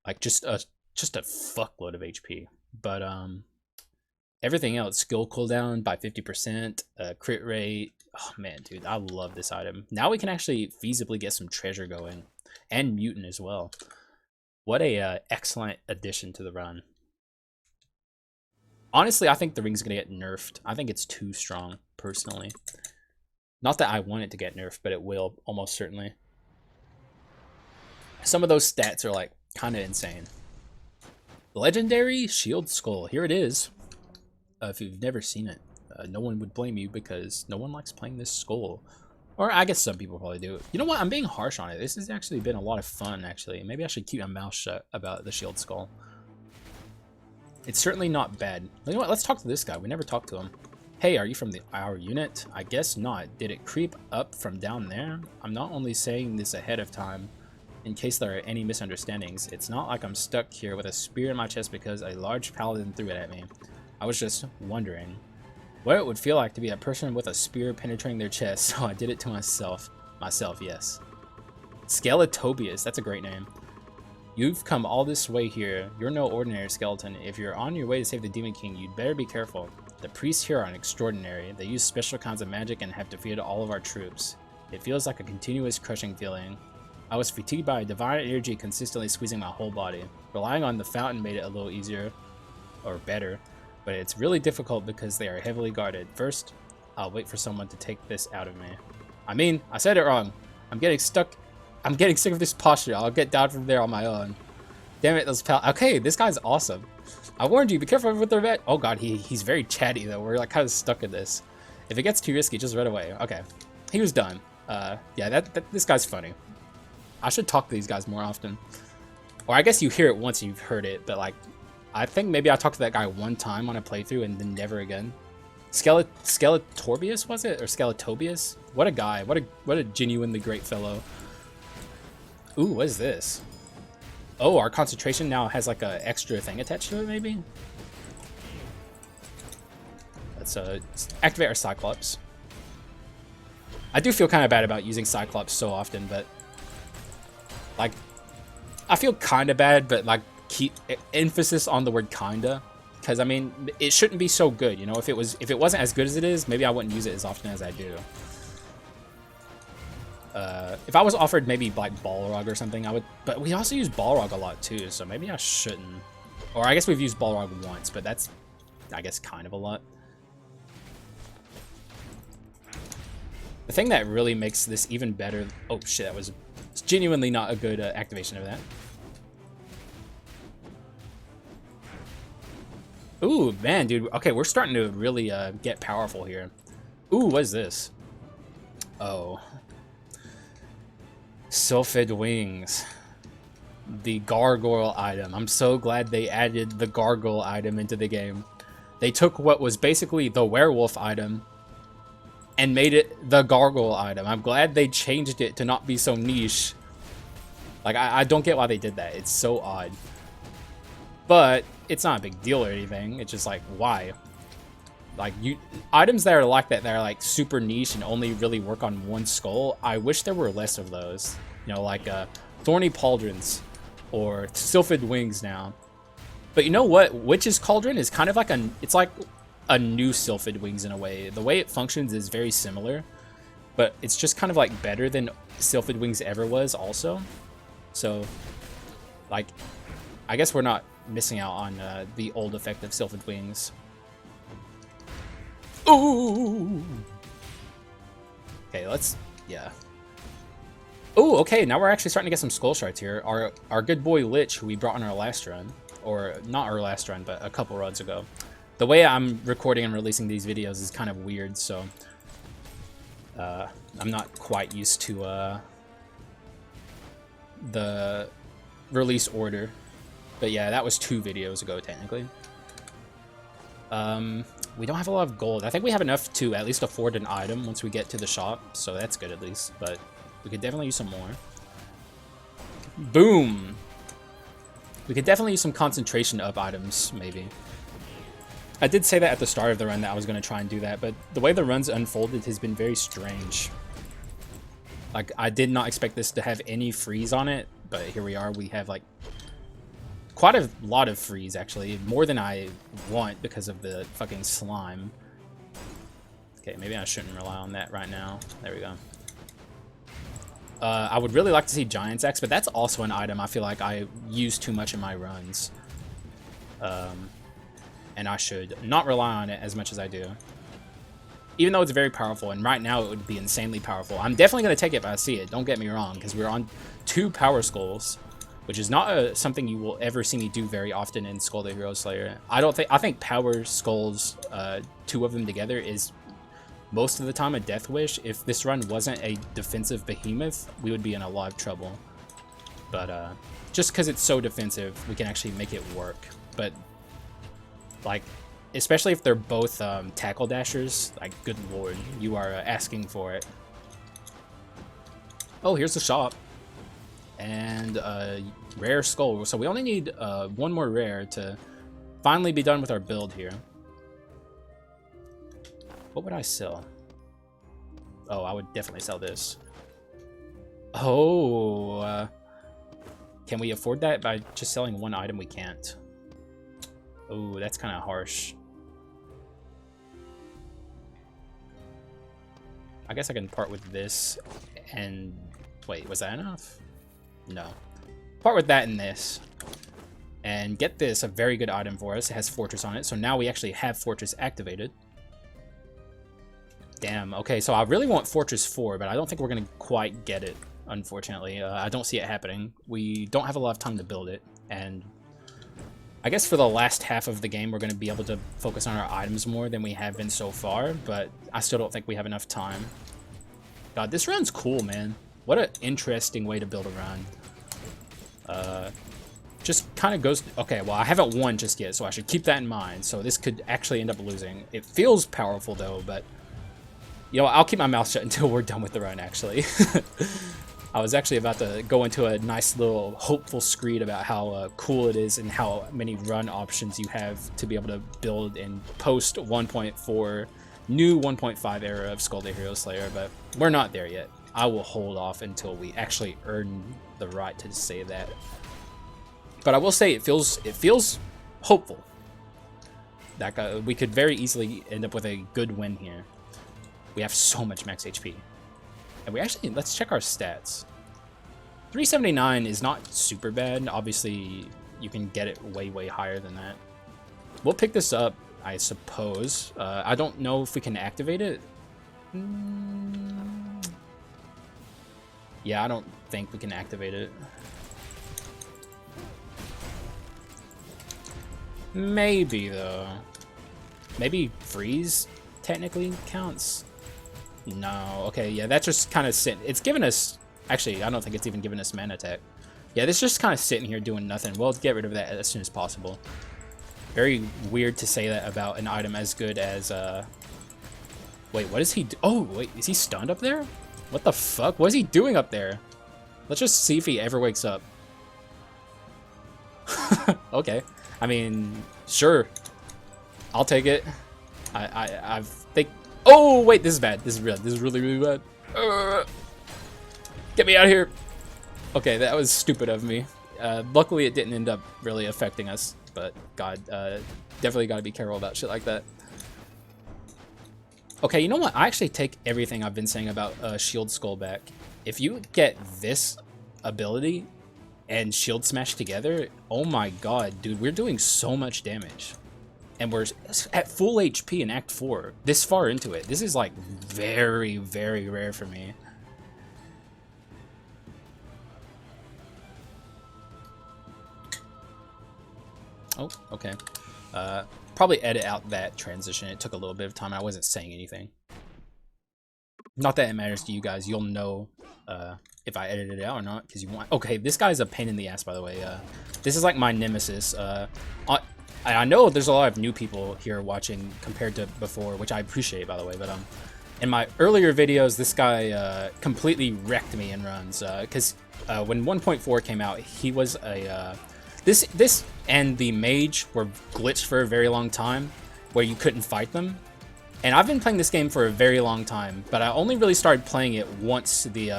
like just a fuckload of HP. But everything else, skill cooldown by 50%, crit rate. Oh man, dude, I love this item. Now we can actually feasibly get some treasure going, and mutant as well. What a excellent addition to the run. Honestly, I think the ring's gonna get nerfed. I think it's too strong, personally. Not that I want it to get nerfed, but it will, almost certainly. Some of those stats are like kind of insane. Legendary Shield Skull, here it is. If you've never seen it, no one would blame you because no one likes playing this skull. Or I guess some people probably do. You know what? I'm being harsh on it. This has actually been a lot of fun, actually. Maybe I should keep my mouth shut about the Shield Skull. It's certainly not bad. You know what? Let's talk to this guy. We never talked to him. Hey, are you from our unit? I guess not. Did it creep up from down there? I'm not only saying this ahead of time, in case there are any misunderstandings. It's not like I'm stuck here with a spear in my chest because a large paladin threw it at me. I was just wondering what it would feel like to be a person with a spear penetrating their chest, so I did it to myself. Yes. Skeletobius, that's a great name. You've come all this way here. You're no ordinary skeleton. If you're on your way to save the Demon King, you'd better be careful. The priests here are extraordinary. They use special kinds of magic and have defeated all of our troops. It feels like a continuous crushing feeling. I was fatigued by a divine energy consistently squeezing my whole body. Relying on the fountain made it a little easier, or better, but it's really difficult because they are heavily guarded. First, I'll wait for someone to take this out of me. I mean, I said it wrong. I'm getting sick of this posture. I'll get down from there on my own. Damn it, those okay, this guy's awesome. I warned you, be careful with their vet. Oh god, he's very chatty though. We're like kind of stuck in this. If it gets too risky, just run away. Okay, he was done. Yeah, this guy's funny. I should talk to these guys more often. Or I guess you hear it once you've heard it, but like, I think maybe I talked to that guy one time on a playthrough and then never again. Skeletorbius was it? Or Skeletobius? What a guy. What a genuinely great fellow. Ooh, what is this? Oh, our concentration now has like a extra thing attached to it, maybe? Let's activate our Cyclops. I do feel kind of bad about using Cyclops so often, but like, I feel kind of bad, but like, keep emphasis on the word kinda, because I mean, it shouldn't be so good, you know. If it wasn't as good as it is, maybe I wouldn't use it as often as I do. If I was offered maybe like Balrog or something, I would, but we also use Balrog a lot too, so maybe I shouldn't. Or I guess we've used Balrog once, but that's, I guess, kind of a lot. The thing that really makes this even better, oh shit, that was genuinely not a good activation of that. Ooh, man, dude, okay, we're starting to really get powerful here. Ooh, what is this? Oh. Sylphid Wings. The gargoyle item. I'm so glad they added the gargoyle item into the game. They took what was basically the werewolf item and made it the gargoyle item. I'm glad they changed it to not be so niche. Like, I don't get why they did that. It's so odd. But it's not a big deal or anything. It's just like, why? Like, items that are like that are like super niche and only really work on one skull, I wish there were less of those. You know, like Thorny Pauldrons or Sylphid Wings now. But you know what? Witch's Cauldron is kind of like it's like a new Sylphid Wings in a way. The way it functions is very similar, but it's just kind of like better than Sylphid Wings ever was also. So, like, I guess we're not missing out on the old effect of Sylphid Wings. Ooh. Okay, yeah. Ooh, okay, now we're actually starting to get some skull shards here. Our good boy Lich, who we brought on our last run, or not our last run, but a couple runs ago. The way I'm recording and releasing these videos is kind of weird, so I'm not quite used to the release order. But yeah, that was 2 videos ago, technically. We don't have a lot of gold. I think we have enough to at least afford an item once we get to the shop, so that's good at least, but we could definitely use some more. Boom! We could definitely use some concentration up items, maybe. I did say that at the start of the run that I was going to try and do that, but the way the run's unfolded has been very strange. Like, I did not expect this to have any freeze on it, but here we are. We have, like, quite a lot of freeze, actually. More than I want because of the fucking slime. Okay, maybe I shouldn't rely on that right now. There we go. I would really like to see Giant's Axe, but that's also an item I feel like I use too much in my runs. And I should not rely on it as much as I do. Even though it's very powerful, and right now it would be insanely powerful. I'm definitely going to take it if I see it, don't get me wrong, because we're on 2 Power Skulls, which is not something you will ever see me do very often in Skull the Hero Slayer. I think Power Skulls, 2 of them together, is most of the time a death wish. If this run wasn't a defensive behemoth, we would be in a lot of trouble. But just because it's so defensive, we can actually make it work. But like, especially if they're both tackle dashers. Like, good lord, you are asking for it. Oh, here's the shop. And rare skull. So we only need one more rare to finally be done with our build here. What would I sell? Oh, I would definitely sell this. Oh, can we afford that by just selling one item? We can't. Oh, that's kind of harsh. I guess I can part with this and... Wait, was that enough? No. Part with that and this. And get this, a very good item for us. It has Fortress on it, so now we actually have Fortress activated. Damn, okay, so I really want Fortress 4, but I don't think we're going to quite get it, unfortunately. I don't see it happening. We don't have a lot of time to build it, and I guess for the last half of the game, we're going to be able to focus on our items more than we have been so far, but I still don't think we have enough time. God, this run's cool, man. What an interesting way to build a run. Just kind of goes... Okay, well, I haven't won just yet, so I should keep that in mind. So this could actually end up losing. It feels powerful, though, but... You know, I'll keep my mouth shut until we're done with the run, actually. I was actually about to go into a nice little hopeful screed about how cool it is and how many run options you have to be able to build in post 1.4, new 1.5 era of Skul the Hero Slayer, but we're not there yet. I will hold off until we actually earn the right to say that. But I will say it feels hopeful. That we could very easily end up with a good win here. We have so much max HP. And we actually, let's check our stats. 379 is not super bad. Obviously, you can get it way, way higher than that. We'll pick this up, I suppose. I don't know if we can activate it. Yeah, I don't think we can activate it. Maybe, though. Maybe freeze technically counts. No, okay, yeah, that's just kind of sitting. It's given us... Actually, I don't think it's even given us mana attack. Yeah, this is just kind of sitting here doing nothing. We'll get rid of that as soon as possible. Very weird to say that about an item as good as... Wait, what is he... Oh, wait, is he stunned up there? What the fuck? What is he doing up there? Let's just see if he ever wakes up. Okay. I mean, sure. I'll take it. I think... Oh, wait, this is bad. This is real. This is really, really bad. Get me out of here. Okay, that was stupid of me. Luckily, it didn't end up really affecting us. But, God, definitely got to be careful about shit like that. Okay, you know what? I actually take everything I've been saying about Shield Skul back. If you get this ability and Shield Smash together, oh my god, dude, we're doing so much damage. And we're at full HP in Act 4, this far into it. This is, like, very, very rare for me. Oh, okay. Probably edit out that transition. It took a little bit of time. I wasn't saying anything. Not that it matters to you guys. You'll know if I edited it out or not, because you want... Okay, this guy's a pain in the ass, by the way. This is like my nemesis. I know there's a lot of new people here watching compared to before, which I appreciate, by the way, but in my earlier videos, this guy completely wrecked me in runs, because when 1.4 came out, he was a... This and the mage were glitched for a very long time, where you couldn't fight them. And I've been playing this game for a very long time, but I only really started playing it once the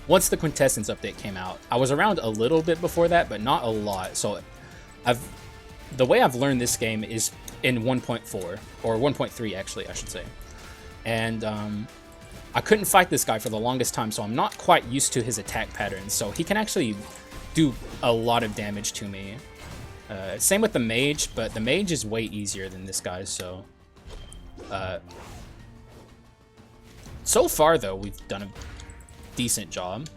Quintessence update came out. I was around a little bit before that, but not a lot. So the way I've learned this game is in 1.4, or 1.3 actually, I should say. And I couldn't fight this guy for the longest time, so I'm not quite used to his attack patterns. So he can actually do a lot of damage to me. Same with the mage, but the mage is way easier than this guy, so... so far, though, we've done a decent job.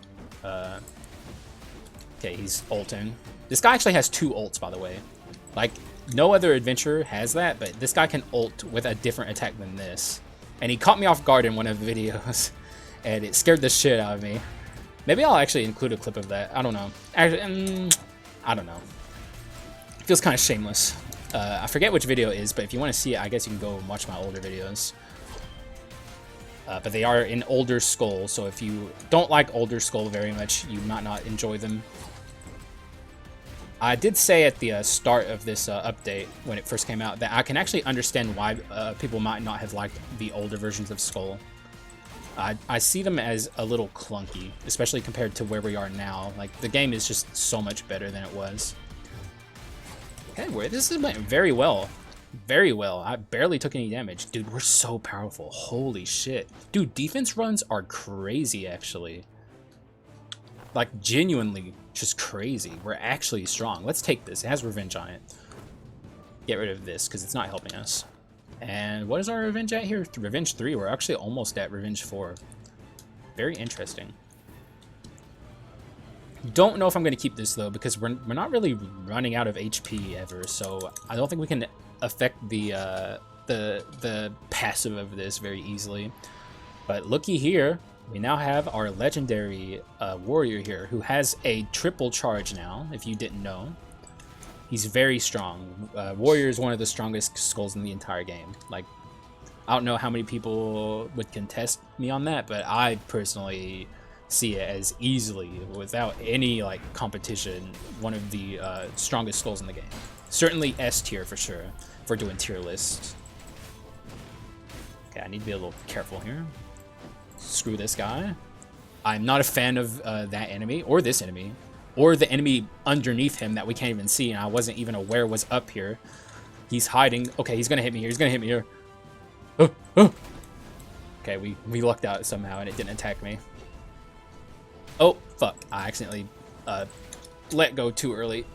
Okay, he's ulting. This guy actually has 2 ults, by the way. Like, no other adventurer has that, but this guy can ult with a different attack than this. And he caught me off guard in one of the videos, and it scared the shit out of me. Maybe I'll actually include a clip of that. I don't know. Actually, I don't know. It feels kind of shameless. I forget which video it is, but if you want to see it, I guess you can go and watch my older videos. But they are in older Skul, so if you don't like older Skul very much, you might not enjoy them. I did say at the start of this update, when it first came out, that I can actually understand why people might not have liked the older versions of Skul. I see them as a little clunky, especially compared to where we are now. Like, the game is just so much better than it was. Okay, this went very well. Very well. I barely took any damage. Dude, we're so powerful. Holy shit. Dude, defense runs are crazy, actually. Like, genuinely just crazy. We're actually strong. Let's take this. It has revenge on it. Get rid of this, because it's not helping us. And what is our revenge at here? Revenge 3. We're actually almost at revenge 4. Very interesting. Don't know if I'm going to keep this, though, because we're not really running out of HP ever, so I don't think we can affect the passive of this very easily. But looky here, we now have our legendary warrior here, who has a triple charge now, if you didn't know. He's very strong. Warrior is one of the strongest Skuls in the entire game. Like, I don't know how many people would contest me on that, but I personally see it as easily, without any like competition, one of the strongest Skuls in the game. Certainly S tier for sure, if we're doing tier lists. Okay, I need to be a little careful here. Screw this guy. I'm not a fan of that enemy, or this enemy, or the enemy underneath him that we can't even see, and I wasn't even aware was up here. He's hiding. Okay, he's gonna hit me here. He's gonna hit me here. Oh, oh. Okay, we lucked out somehow, and it didn't attack me. Oh, fuck. I accidentally let go too early.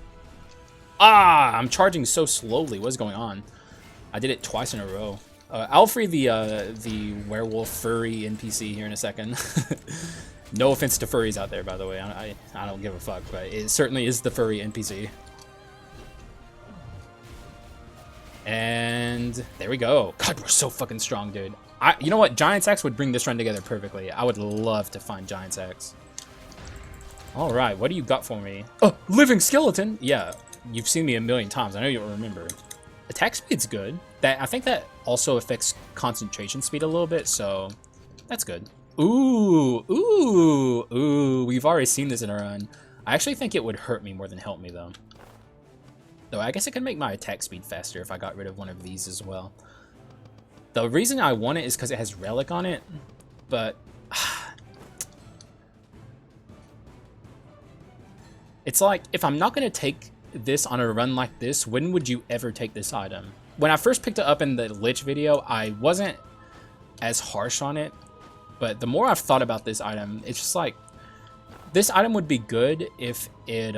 Ah, I'm charging so slowly. What's going on? I did it twice in a row. I'll free the werewolf furry NPC here in a second. No offense to furries out there, by the way. I don't give a fuck, but it certainly is the furry NPC. And there we go. God, we're so fucking strong, dude. You know what? Giant's Axe would bring this run together perfectly. I would love to find Giant's Axe. All right, what do you got for me? Oh, living skeleton. Yeah, you've seen me a million times. I know you'll remember. Attack speed's good. I think that also affects concentration speed a little bit, so that's good. Ooh, ooh, ooh. We've already seen this in a run. I actually think it would hurt me more than help me, though. Though I guess it could make my attack speed faster if I got rid of one of these as well. The reason I want it is because it has Relic on it, but it's like, if I'm not going to take this on a run like this, when would you ever take this item? When I first picked it up in the Lich video, I wasn't as harsh on it, but the more I've thought about this item, it's just like, this item would be good if it,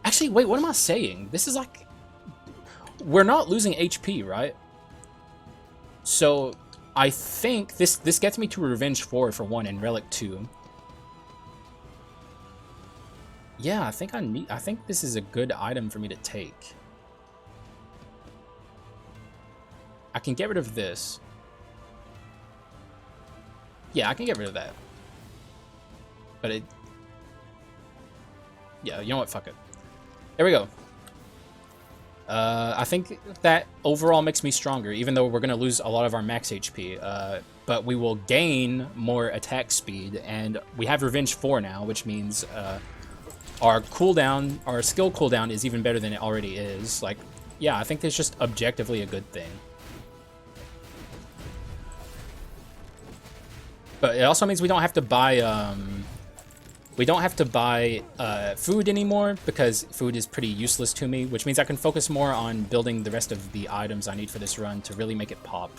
actually, wait, what am I saying? This is like, we're not losing HP, right? So, I think this gets me to Revenge 4 for 1 and Relic 2. Yeah, I think this is a good item for me to take. I can get rid of this. Yeah, I can get rid of that. But yeah, you know what? Fuck it. There we go. I think that overall makes me stronger, even though we're going to lose a lot of our max HP. But we will gain more attack speed, and we have Revenge 4 now, which means our cooldown, our skill cooldown is even better than it already is. Like, yeah, I think that's just objectively a good thing. But it also means we don't have to buy food anymore, because food is pretty useless to me, which means I can focus more on building the rest of the items I need for this run to really make it pop.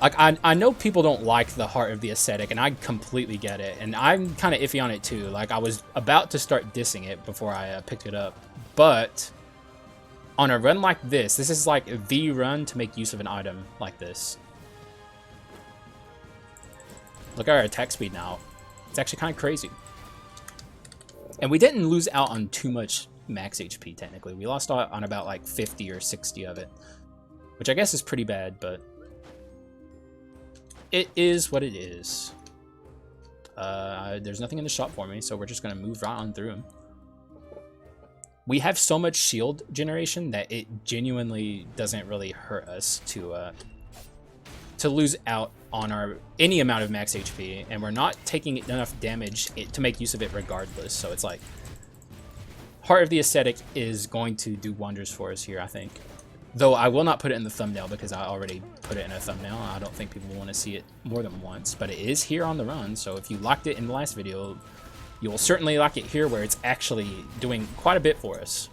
Like, I know people don't like the Heart of the Ascetic, and I completely get it, and I'm kind of iffy on it too. Like, I was about to start dissing it before I picked it up, but on a run like this is like the run to make use of an item like this. Look at our attack speed now. It's actually kind of crazy. And we didn't lose out on too much max HP, technically. We lost out on about like 50 or 60 of it, which I guess is pretty bad, but it is what it is. There's nothing in the shop for me, so we're just going to move right on through them. we have so much shield generation that it genuinely doesn't really hurt us to lose out on any amount of max HP, and we're not taking enough damage to make use of it regardless. So it's like Heart of the Ascetic is going to do wonders for us here, I think. Though I will not put it in the thumbnail because I already put it in a thumbnail. I don't think people want to see it more than once, but it is here on the run. So if you liked it in the last video, you will certainly like it here where it's actually doing quite a bit for us.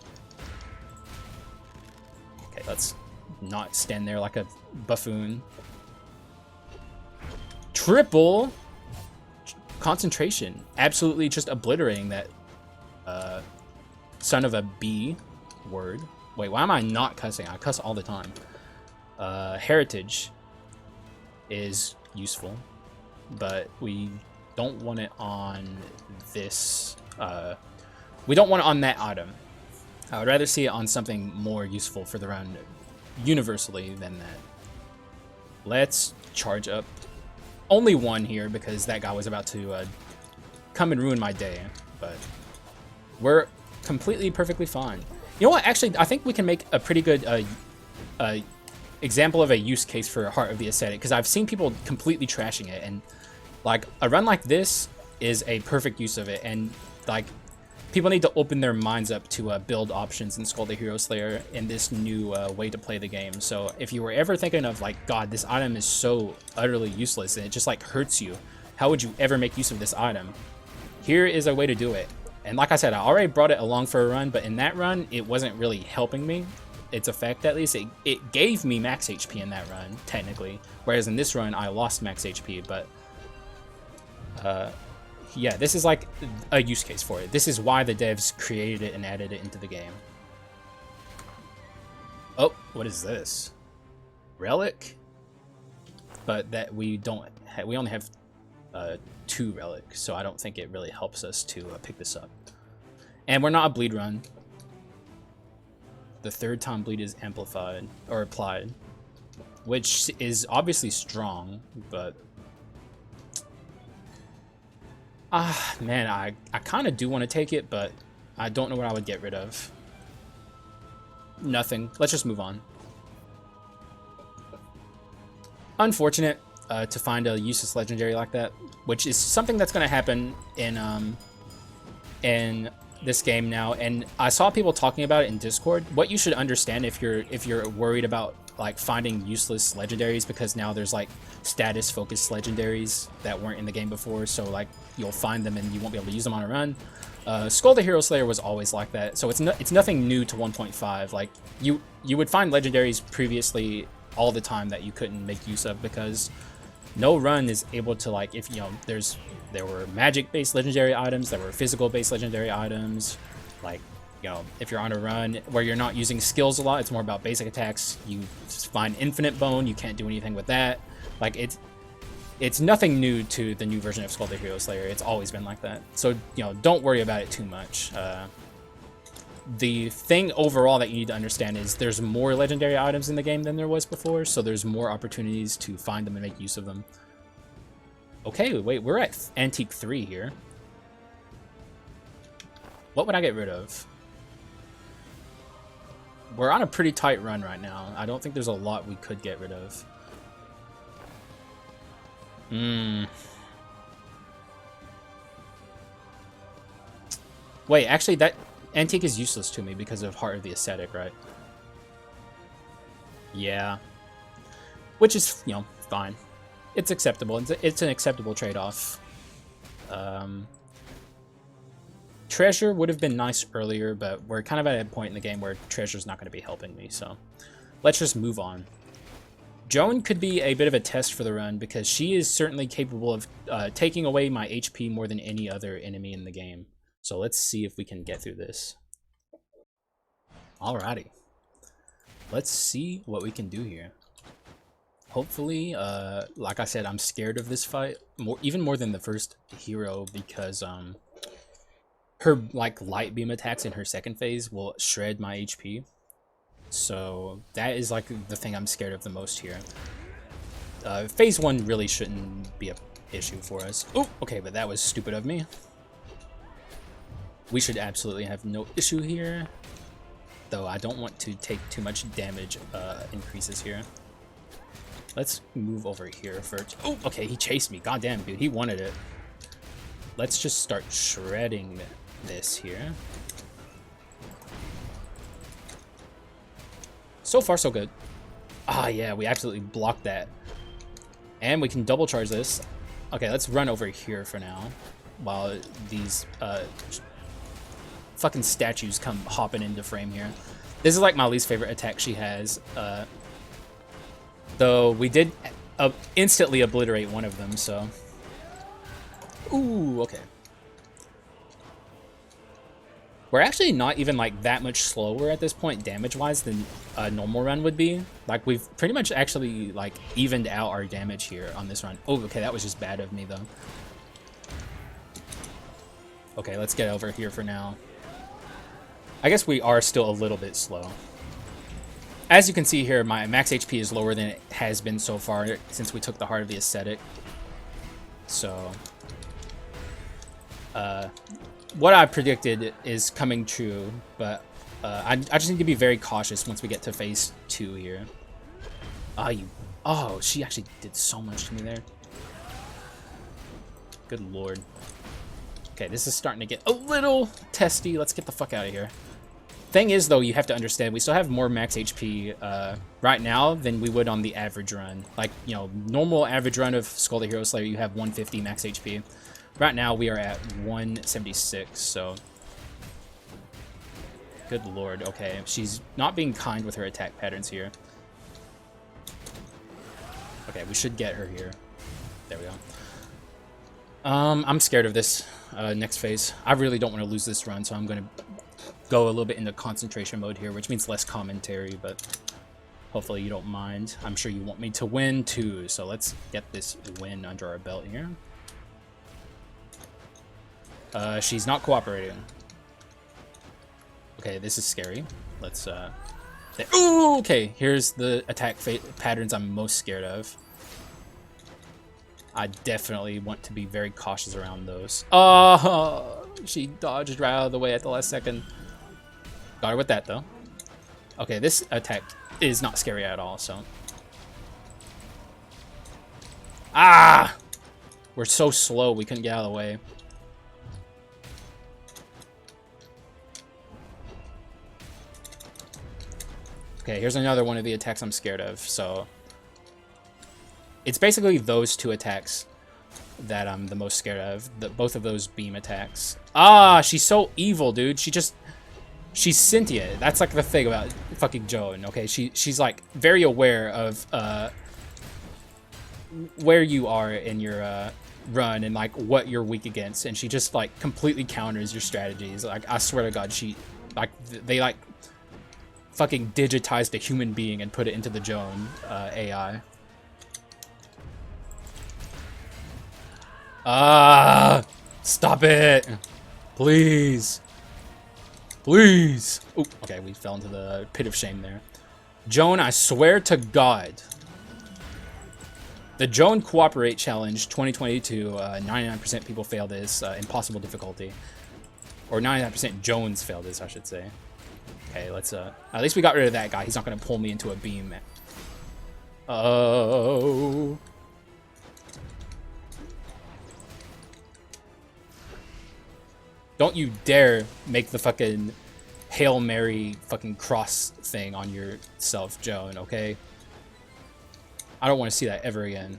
Okay, let's not stand there like a buffoon. Triple concentration. Absolutely just obliterating that son of a B word. Wait, why am I not cussing? I cuss all the time. Heritage is useful, but we don't want it on this. We don't want it on that item. I would rather see it on something more useful for the run universally than that. Let's charge up. Only one here because that guy was about to come and ruin my day, but we're completely perfectly fine. You know what? Actually, I think we can make a pretty good example of a use case for Heart of the Ascetic, because I've seen people completely trashing it, and like a run like this is a perfect use of it, and like people need to open their minds up to build options in Skul the Hero Slayer in this new way to play the game. So if you were ever thinking of like, God, this item is so utterly useless and it just like hurts you, how would you ever make use of this item? Here is a way to do it. And like I said, I already brought it along for a run, but in that run, it wasn't really helping me. Its effect, at least, it gave me max HP in that run, technically. Whereas in this run, I lost max HP, but yeah, this is like a use case for it. This is why the devs created it and added it into the game. Oh, what is this? Relic? But that we only have 2 relics, so I don't think it really helps us to pick this up. And we're not a bleed run. The 3rd time bleed is amplified or applied, which is obviously strong, but man, I kind of do want to take it, but I don't know what I would get rid of. Nothing. Let's just move on. Unfortunate to find a useless legendary like that, which is something that's going to happen in this game now. And I saw people talking about it in Discord. What you should understand if you're worried about like finding useless legendaries, because now there's like status focused legendaries that weren't in the game before, so like you'll find them and you won't be able to use them on a run. Skul the Hero Slayer was always like that, so it's nothing new to 1.5. Like you would find legendaries previously all the time that you couldn't make use of, because no run is able to, like, if you know, there were magic based legendary items, there were physical based legendary items. Like, you know, if you're on a run where you're not using skills a lot, it's more about basic attacks, you just find infinite bone, you can't do anything with that. Like, it's nothing new to the new version of Skul the Hero Slayer. It's always been like that. So, you know, don't worry about it too much. The thing overall that you need to understand is there's more legendary items in the game than there was before, so there's more opportunities to find them and make use of them. Okay, wait, we're at Antique 3 here. What would I get rid of? We're on a pretty tight run right now. I don't think there's a lot we could get rid of. Wait, actually, that Antique is useless to me because of Heart of the Ascetic, right? Yeah. Which is, you know, fine. It's acceptable. It's an acceptable trade-off. Treasure would have been nice earlier, but we're kind of at a point in the game where Treasure's not going to be helping me, so let's just move on. Joan could be a bit of a test for the run because she is certainly capable of taking away my HP more than any other enemy in the game. So let's see if we can get through this. Alrighty. Let's see what we can do here. Hopefully, like I said, I'm scared of this fight, even more than the first hero, because her like light beam attacks in her second phase will shred my HP. So that is like the thing I'm scared of the most here. Phase 1 really shouldn't be an issue for us. Oh, okay, but that was stupid of me. We should absolutely have no issue here. Though I don't want to take too much damage increases here. Let's move over here first. Oh, okay, he chased me. God damn, dude, he wanted it. Let's just start shredding this here. So far, so good. Ah, yeah, we absolutely blocked that. And we can double charge this. Okay, let's run over here for now. While these fucking statues come hopping into frame here. This is like my least favorite attack she has. Though we did instantly obliterate one of them, so. Ooh, okay. We're actually not even like that much slower at this point damage-wise than a normal run would be. Like we've pretty much actually like evened out our damage here on this run. Oh, okay, that was just bad of me though. Okay, let's get over here for now. I guess we are still a little bit slow. As you can see here, my max HP is lower than it has been so far since we took the Heart of the Ascetic. So, what I predicted is coming true, but I just need to be very cautious once we get to phase 2 here. Oh, she actually did so much to me there. Good lord. Okay, this is starting to get a little testy. Let's get the fuck out of here. Thing is, though, you have to understand, we still have more max HP right now than we would on the average run. Like, you know, normal average run of Skul the Hero Slayer, you have 150 max HP. Right now, we are at 176, so... Good lord, okay. She's not being kind with her attack patterns here. Okay, we should get her here. There we go. I'm scared of this next phase. I really don't want to lose this run, so I'm going to go a little bit into concentration mode here, which means less commentary, but hopefully you don't mind. I'm sure you want me to win too, so let's get this win under our belt here. She's not cooperating. Okay, this is scary. Let's ooh, okay, here's the attack patterns I'm most scared of. I definitely want to be very cautious around those. Oh, she dodged right out of the way at the last second. Got her with that, though. Okay, this attack is not scary at all, so. Ah! We're so slow, we couldn't get out of the way. Okay, here's another one of the attacks I'm scared of, so. It's basically those two attacks that I'm the most scared of. Both of those beam attacks. Ah, she's so evil, dude. She's sentient. That's like the thing about fucking Joan, okay? She's like very aware of where you are in your run and like what you're weak against, and she just like completely counters your strategies. Like I swear to God, they like fucking digitized a human being and put it into the Joan AI. Ah, stop it, please. Please. Oh, okay, we fell into the pit of shame there. Joan, I swear to God. The Joan Cooperate Challenge 2022, 99% people fail this, impossible difficulty. Or 99% Jones fail this, I should say. Okay, let's, at least we got rid of that guy. He's not going to pull me into a beam. Oh. Don't you dare make the fucking Hail Mary fucking cross thing on yourself, Joan, okay? I don't want to see that ever again.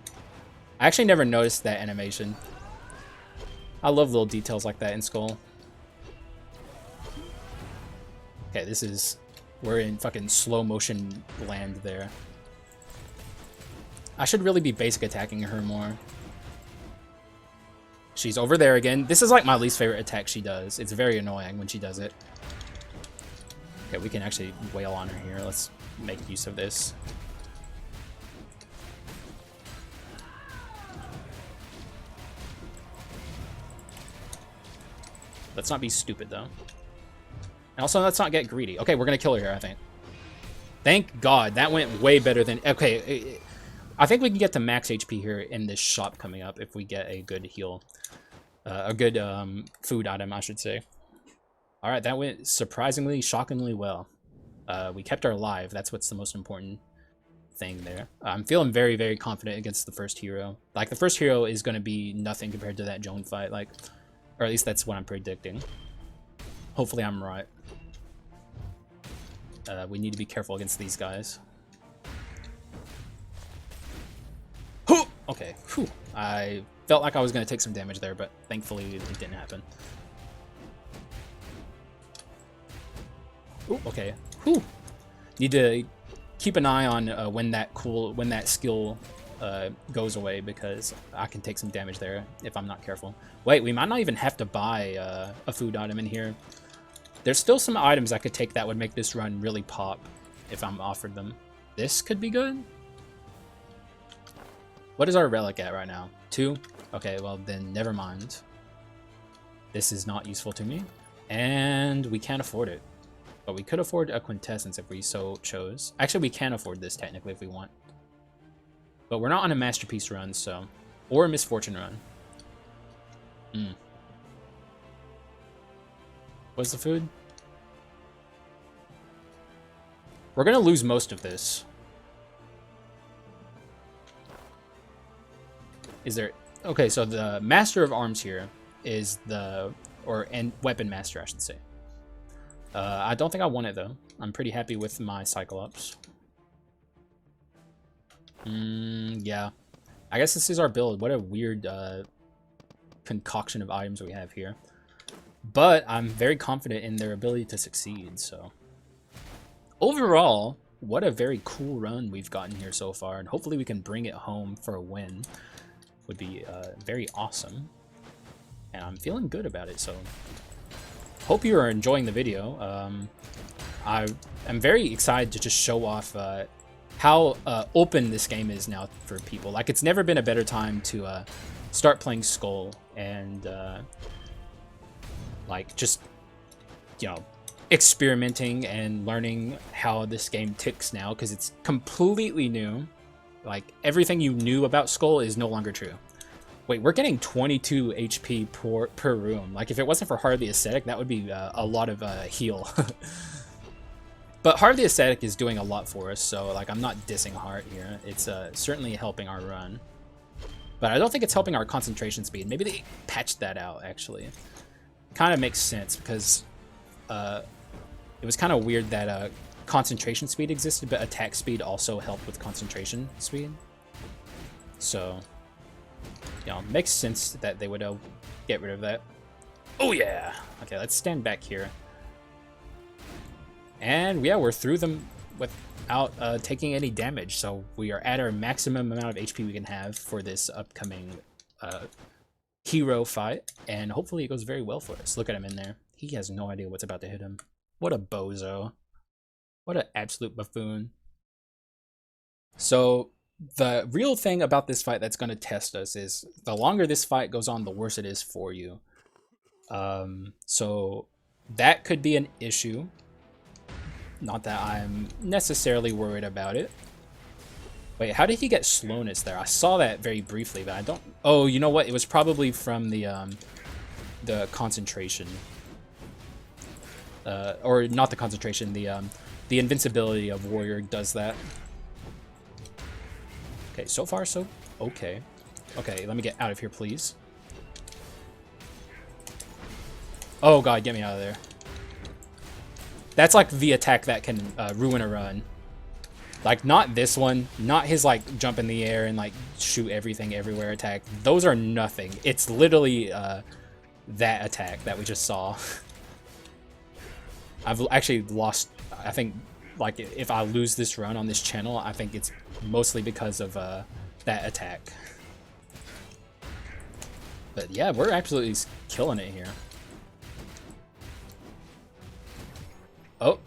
I actually never noticed that animation. I love little details like that in Skul. Okay, we're in fucking slow motion land there. I should really be basic attacking her more. She's over there again. This is like my least favorite attack she does. It's very annoying when she does it. Okay, we can actually wail on her here. Let's make use of this. Let's not be stupid, though. And also, let's not get greedy. Okay, we're going to kill her here, I think. Thank God. That went way better than... Okay, I think we can get to max HP here in this shop coming up if we get a good heal. A good food item, I should say. All right, that went surprisingly, shockingly well. We kept our life. That's what's the most important thing there. I'm feeling very, very confident against the first hero. Like, the first hero is going to be nothing compared to that Joan fight. Like, or at least that's what I'm predicting. Hopefully I'm right. We need to be careful against these guys. Okay, whew. I felt like I was going to take some damage there, but thankfully it didn't happen. Ooh, okay. Whew. Need to keep an eye on when that skill goes away, because I can take some damage there if I'm not careful. Wait, we might not even have to buy a food item in here. There's still some items I could take that would make this run really pop if I'm offered them. This could be good. What is our relic at right now? 2? Okay, well then never mind. This is not useful to me. And we can't afford it. But we could afford a quintessence if we so chose. Actually, we can afford this technically if we want. But we're not on a masterpiece run, so... Or a misfortune run. What's the food? We're gonna lose most of this. Is there... Okay, so the Master of Arms here is the... and Weapon Master, I should say. I don't think I want it, though. I'm pretty happy with my Cyclops. Yeah. I guess this is our build. What a weird concoction of items we have here. But I'm very confident in their ability to succeed, so... Overall, what a very cool run we've gotten here so far, and hopefully we can bring it home for a win. Would be very awesome. And I'm feeling good about it, so... Hope you are enjoying the video. I'm very excited to just show off how open this game is now for people. Like, it's never been a better time to start playing Skul and like just, you know, experimenting and learning how this game ticks now, because it's completely new. Like, everything you knew about Skul is no longer true. Wait, we're getting 22 HP per room. Like, if it wasn't for Heart of the Ascetic, that would be a lot of heal. But Heart of the Ascetic is doing a lot for us, so, like, I'm not dissing Heart here. It's certainly helping our run. But I don't think it's helping our concentration speed. Maybe they patched that out, actually. Kind of makes sense, because it was kind of weird that concentration speed existed, but attack speed also helped with concentration speed. So... you know, makes sense that they would get rid of that. Oh yeah! Okay, let's stand back here. And yeah, we're through them without taking any damage, so we are at our maximum amount of HP we can have for this upcoming hero fight, and hopefully it goes very well for us. Look at him in there. He has no idea what's about to hit him. What a bozo. What an absolute buffoon. So... the real thing about this fight that's going to test us is the longer this fight goes on, the worse it is for you. So that could be an issue. Not that I'm necessarily worried about it. Wait, how did he get slowness there? I saw that very briefly, but I don't... Oh, you know what? It was probably from the concentration. Or not the concentration, the invincibility of Warrior does that. Okay, so far so okay. Okay, let me get out of here, please. Oh god, get me out of there. That's like the attack that can ruin a run. Like, not this one, not his like jump in the air and like shoot everything everywhere attack. Those are nothing. It's literally that attack that we just saw. I've actually lost, I think, like, if I lose this run on this channel, I think it's mostly because of that attack. But yeah, we're absolutely killing it here. Oh,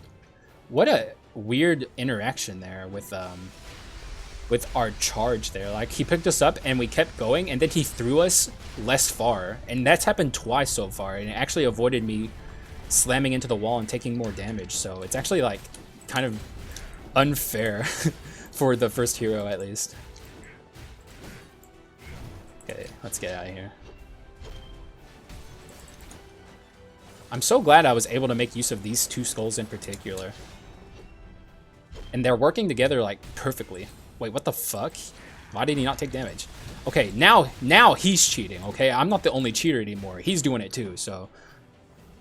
what a weird interaction there with our charge there. Like, he picked us up and we kept going, and then he threw us less far, and that's happened twice so far, and it actually avoided me slamming into the wall and taking more damage. So it's actually like kind of unfair for the first hero, at least. Okay, let's get out of here. I'm so glad I was able to make use of these two skulls in particular. And they're working together, like, perfectly. Wait, what the fuck? Why did he not take damage? Okay, now he's cheating, okay? I'm not the only cheater anymore. He's doing it too, so...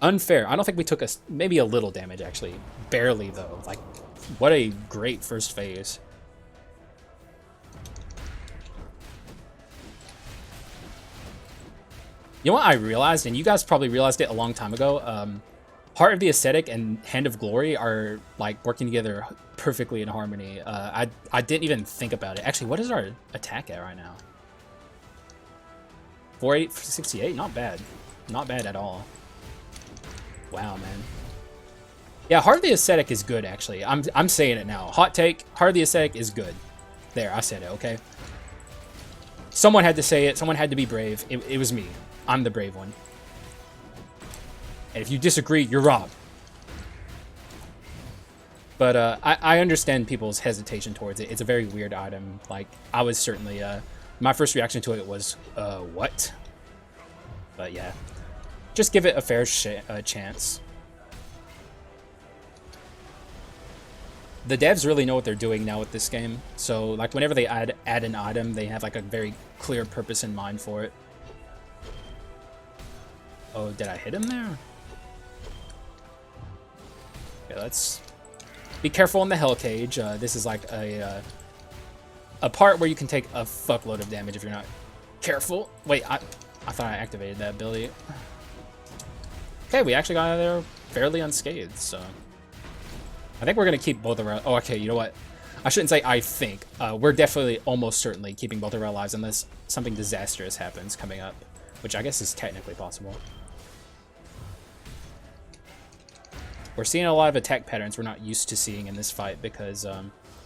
Unfair. I don't think we took maybe a little damage, actually. Barely, though. Like, what a great first phase. You know what I realized, and you guys probably realized it a long time ago? Heart of the Ascetic and Hand of Glory are, like, working together perfectly in harmony. I didn't even think about it. Actually, what is our attack at right now? 468? Not bad. Not bad at all. Wow, man. Yeah, Heart of the Ascetic is good, actually. I'm saying it now. Hot take, Heart of the Ascetic is good. There, I said it, okay? Someone had to say it. Someone had to be brave. It was me. I'm the brave one. And if you disagree, you're wrong. But I understand people's hesitation towards it. It's a very weird item. Like, I was certainly... my first reaction to it was, what? But yeah. Just give it a fair chance. The devs really know what they're doing now with this game. So, like, whenever they add an item, they have, like, a very clear purpose in mind for it. Oh, did I hit him there? Okay, let's be careful in the Hell Cage. This is like a part where you can take a fuckload of damage if you're not careful. Wait, I thought I activated that ability. Okay, we actually got out of there fairly unscathed, so... I think we're going to keep both of our... Oh, okay, you know what? I shouldn't say I think. We're definitely, almost certainly, keeping both of our lives unless something disastrous happens coming up, which I guess is technically possible. We're seeing a lot of attack patterns we're not used to seeing in this fight because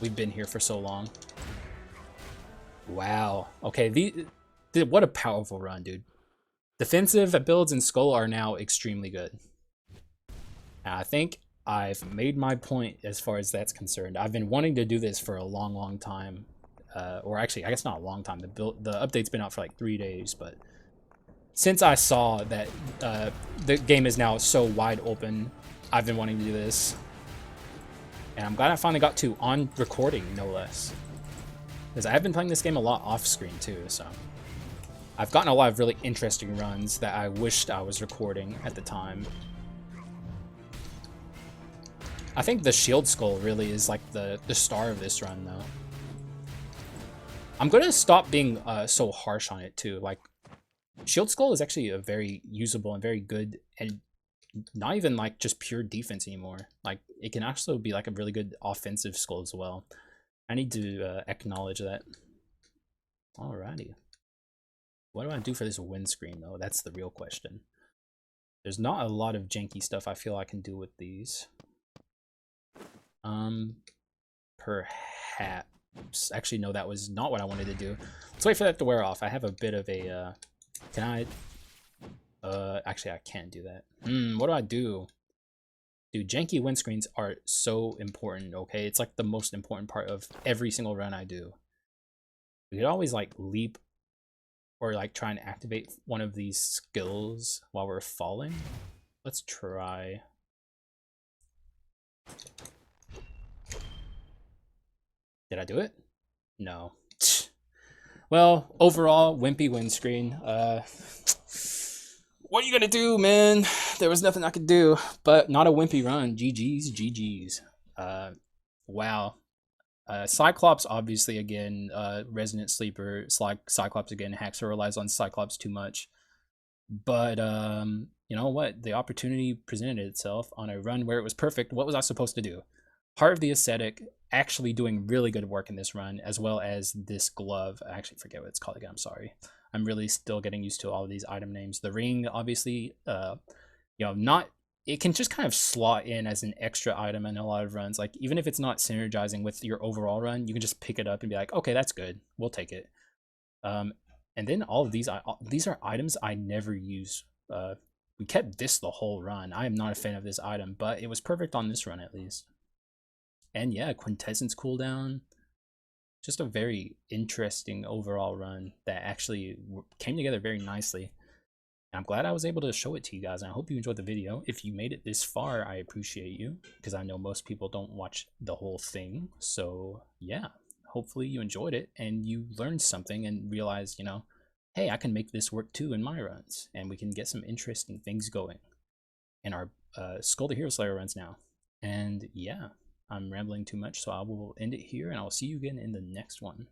we've been here for so long. Wow. Okay, what a powerful run, dude. Defensive builds in Skul are now extremely good. Now, I think I've made my point as far as that's concerned. I've been wanting to do this for a long, long time. Or actually, I guess not a long time. The update's been out for like 3 days, but since I saw that the game is now so wide open, I've been wanting to do this. And I'm glad I finally got to on recording, no less. Because I have been playing this game a lot off screen too, so I've gotten a lot of really interesting runs that I wished I was recording at the time. I think the Shield Skull really is like the star of this run, though. I'm going to stop being so harsh on it, too. Like, Shield Skull is actually a very usable and very good, and not even, like, just pure defense anymore. Like, it can actually be, like, a really good offensive skull as well. I need to acknowledge that. Alrighty. What do I do for this windscreen, though? That's the real question. There's not a lot of janky stuff I feel I can do with these. Perhaps. Actually, no, that was not what I wanted to do. Let's wait for that to wear off. I have a bit of a, can I? Actually, I can't do that. What do I do? Dude, janky windscreens are so important, okay? It's like the most important part of every single run I do. We could always, like, leap or, like, try and activate one of these skills while we're falling. Let's try. Did I do it? No. Well, overall, wimpy windscreen. What are you gonna do, man? There was nothing I could do, but not a wimpy run. GG's, GG's. Wow. Cyclops, obviously, again, Resident Sleeper. Cyclops, again, Haxor relies on Cyclops too much. But, you know what? The opportunity presented itself on a run where it was perfect. What was I supposed to do? Heart of the Ascetic, actually doing really good work in this run, as well as this glove. I actually forget what it's called again, I'm sorry. I'm really still getting used to all of these item names. The ring, obviously, you know, it can just kind of slot in as an extra item in a lot of runs. Like, even if it's not synergizing with your overall run, you can just pick it up and be like, okay, that's good. We'll take it. And then all of these are items I never use. We kept this the whole run. I am not a fan of this item, but it was perfect on this run at least. And yeah, Quintessence cooldown. Just a very interesting overall run that actually came together very nicely. I'm glad I was able to show it to you guys, and I hope you enjoyed the video. If you made it this far, I appreciate you, because I know most people don't watch the whole thing. So yeah, hopefully you enjoyed it and you learned something and realized, you know, hey, I can make this work too in my runs, and we can get some interesting things going in our Skul the Hero Slayer runs now. And yeah, I'm rambling too much, so I will end it here, and I'll see you again in the next one.